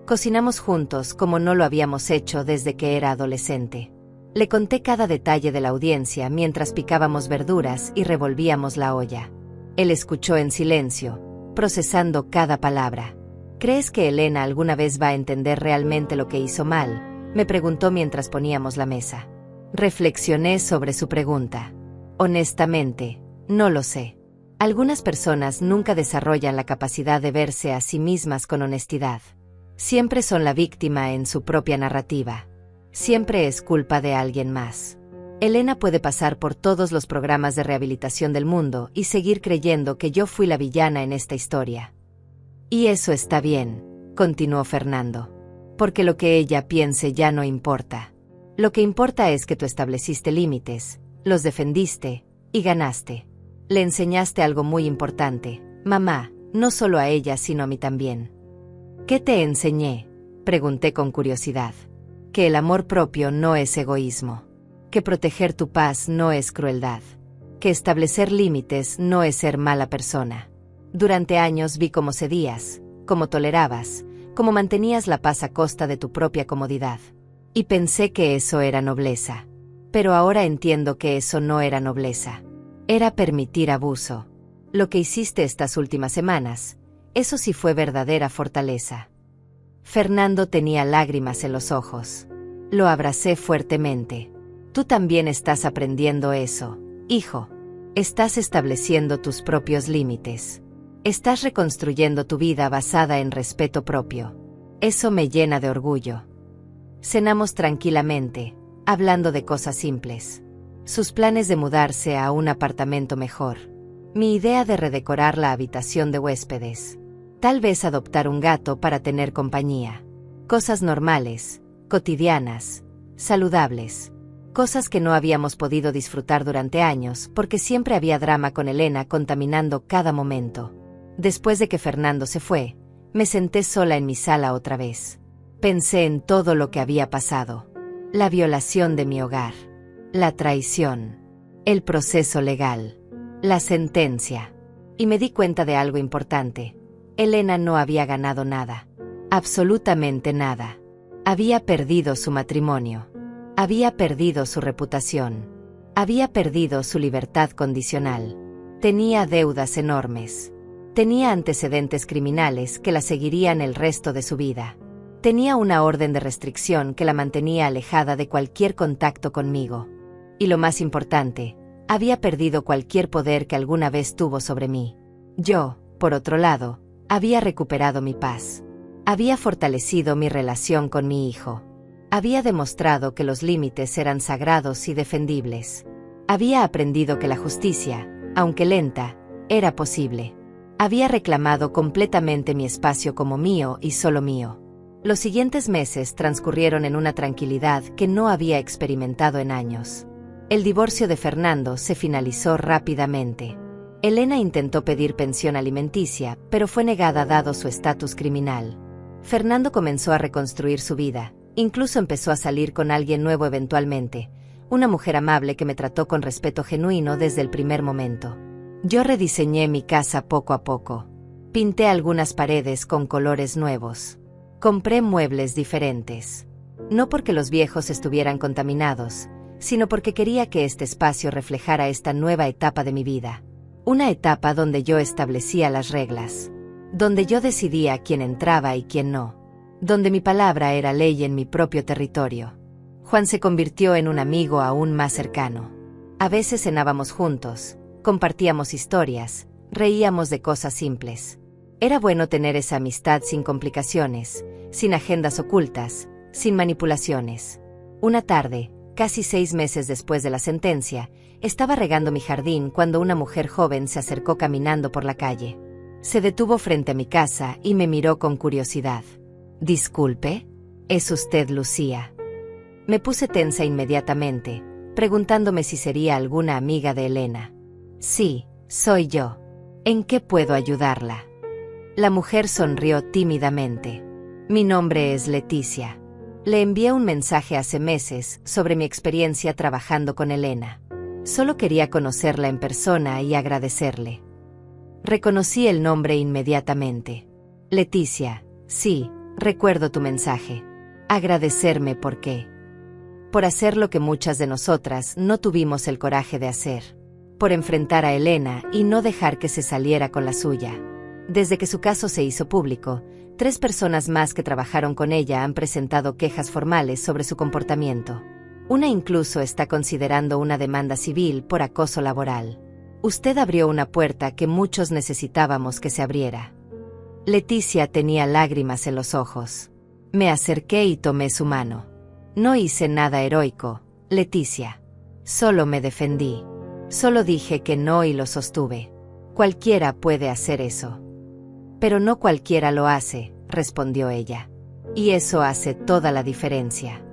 Cocinamos juntos como no lo habíamos hecho desde que era adolescente. Le conté cada detalle de la audiencia mientras picábamos verduras y revolvíamos la olla. Él escuchó en silencio, procesando cada palabra. ¿Crees que Elena alguna vez va a entender realmente lo que hizo mal?, me preguntó mientras poníamos la mesa. Reflexioné sobre su pregunta. Honestamente, no lo sé. Algunas personas nunca desarrollan la capacidad de verse a sí mismas con honestidad. Siempre son la víctima en su propia narrativa. Siempre es culpa de alguien más. Elena puede pasar por todos los programas de rehabilitación del mundo y seguir creyendo que yo fui la villana en esta historia. Y eso está bien, continuó Fernando. Porque lo que ella piense ya no importa. Lo que importa es que tú estableciste límites, los defendiste, y ganaste. Le enseñaste algo muy importante, mamá, no solo a ella sino a mí también. ¿Qué te enseñé?, pregunté con curiosidad. Que el amor propio no es egoísmo. Que proteger tu paz no es crueldad. Que establecer límites no es ser mala persona. Durante años vi cómo cedías, cómo tolerabas, cómo mantenías la paz a costa de tu propia comodidad. Y pensé que eso era nobleza. Pero ahora entiendo que eso no era nobleza. Era permitir abuso. Lo que hiciste estas últimas semanas, eso sí fue verdadera fortaleza. Fernando tenía lágrimas en los ojos. Lo abracé fuertemente. Tú también estás aprendiendo eso, hijo. Estás estableciendo tus propios límites. Estás reconstruyendo tu vida basada en respeto propio. Eso me llena de orgullo. Cenamos tranquilamente, hablando de cosas simples. Sus planes de mudarse a un apartamento mejor. Mi idea de redecorar la habitación de huéspedes. Tal vez adoptar un gato para tener compañía. Cosas normales, cotidianas, saludables. Cosas que no habíamos podido disfrutar durante años porque siempre había drama con Elena contaminando cada momento. Después de que Fernando se fue, me senté sola en mi sala otra vez. Pensé en todo lo que había pasado. La violación de mi hogar. La traición. El proceso legal. La sentencia. Y me di cuenta de algo importante. Elena no había ganado nada. Absolutamente nada. Había perdido su matrimonio. Había perdido su reputación. Había perdido su libertad condicional. Tenía deudas enormes. Tenía antecedentes criminales que la seguirían el resto de su vida. Tenía una orden de restricción que la mantenía alejada de cualquier contacto conmigo. Y lo más importante, había perdido cualquier poder que alguna vez tuvo sobre mí. Yo, por otro lado, había recuperado mi paz. Había fortalecido mi relación con mi hijo. Había demostrado que los límites eran sagrados y defendibles. Había aprendido que la justicia, aunque lenta, era posible. Había reclamado completamente mi espacio como mío y solo mío. Los siguientes meses transcurrieron en una tranquilidad que no había experimentado en años. El divorcio de Fernando se finalizó rápidamente. Elena intentó pedir pensión alimenticia, pero fue negada dado su estatus criminal. Fernando comenzó a reconstruir su vida, incluso empezó a salir con alguien nuevo eventualmente, una mujer amable que me trató con respeto genuino desde el primer momento. Yo rediseñé mi casa poco a poco. Pinté algunas paredes con colores nuevos. Compré muebles diferentes. No porque los viejos estuvieran contaminados, sino porque quería que este espacio reflejara esta nueva etapa de mi vida. Una etapa donde yo establecía las reglas. Donde yo decidía quién entraba y quién no. Donde mi palabra era ley en mi propio territorio. Juan se convirtió en un amigo aún más cercano. A veces cenábamos juntos, compartíamos historias, reíamos de cosas simples. Era bueno tener esa amistad sin complicaciones, sin agendas ocultas, sin manipulaciones. Una tarde, casi 6 meses después de la sentencia, estaba regando mi jardín cuando una mujer joven se acercó caminando por la calle. Se detuvo frente a mi casa y me miró con curiosidad. «Disculpe, ¿es usted Lucía?». Me puse tensa inmediatamente, preguntándome si sería alguna amiga de Elena. «Sí, soy yo. ¿En qué puedo ayudarla?». La mujer sonrió tímidamente. «Mi nombre es Leticia. Le envié un mensaje hace meses sobre mi experiencia trabajando con Elena. Solo quería conocerla en persona y agradecerle». Reconocí el nombre inmediatamente. «Leticia, sí, recuerdo tu mensaje. Agradecerme por qué». Por hacer lo que muchas de nosotras no tuvimos el coraje de hacer. Por enfrentar a Elena y no dejar que se saliera con la suya. Desde que su caso se hizo público, 3 personas más que trabajaron con ella han presentado quejas formales sobre su comportamiento. Una incluso está considerando una demanda civil por acoso laboral. Usted abrió una puerta que muchos necesitábamos que se abriera. Leticia tenía lágrimas en los ojos. Me acerqué y tomé su mano. No hice nada heroico, Leticia. Solo me defendí. Solo dije que no y lo sostuve. Cualquiera puede hacer eso. Pero no cualquiera lo hace, respondió ella. Y eso hace toda la diferencia.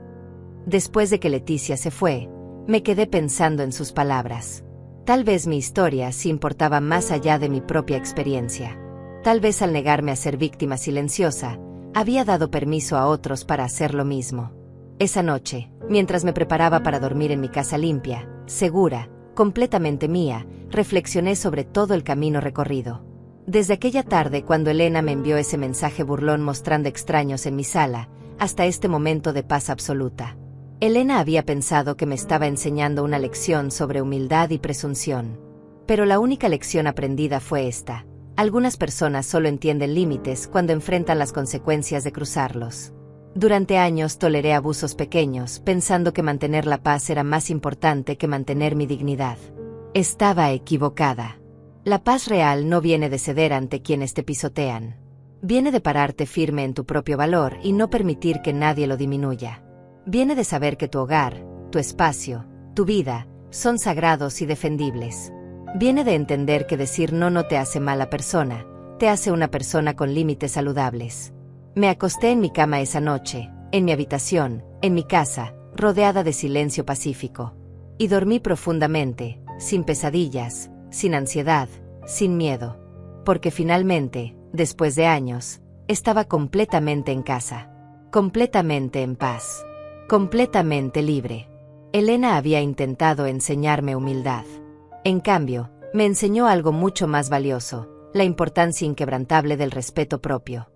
Después de que Leticia se fue, me quedé pensando en sus palabras. Tal vez mi historia sí importaba más allá de mi propia experiencia. Tal vez al negarme a ser víctima silenciosa, había dado permiso a otros para hacer lo mismo. Esa noche, mientras me preparaba para dormir en mi casa limpia, segura, completamente mía, reflexioné sobre todo el camino recorrido. Desde aquella tarde cuando Elena me envió ese mensaje burlón mostrando extraños en mi sala, hasta este momento de paz absoluta. Elena había pensado que me estaba enseñando una lección sobre humildad y presunción. Pero la única lección aprendida fue esta: algunas personas solo entienden límites cuando enfrentan las consecuencias de cruzarlos. Durante años toleré abusos pequeños, pensando que mantener la paz era más importante que mantener mi dignidad. Estaba equivocada. La paz real no viene de ceder ante quienes te pisotean. Viene de pararte firme en tu propio valor y no permitir que nadie lo disminuya. Viene de saber que tu hogar, tu espacio, tu vida, son sagrados y defendibles. Viene de entender que decir no te hace mala persona, te hace una persona con límites saludables. Me acosté en mi cama esa noche, en mi habitación, en mi casa, rodeada de silencio pacífico. Y dormí profundamente, sin pesadillas, sin ansiedad, sin miedo. Porque finalmente, después de años, estaba completamente en casa. Completamente en paz. Completamente libre. Elena había intentado enseñarme humildad. En cambio, me enseñó algo mucho más valioso: la importancia inquebrantable del respeto propio.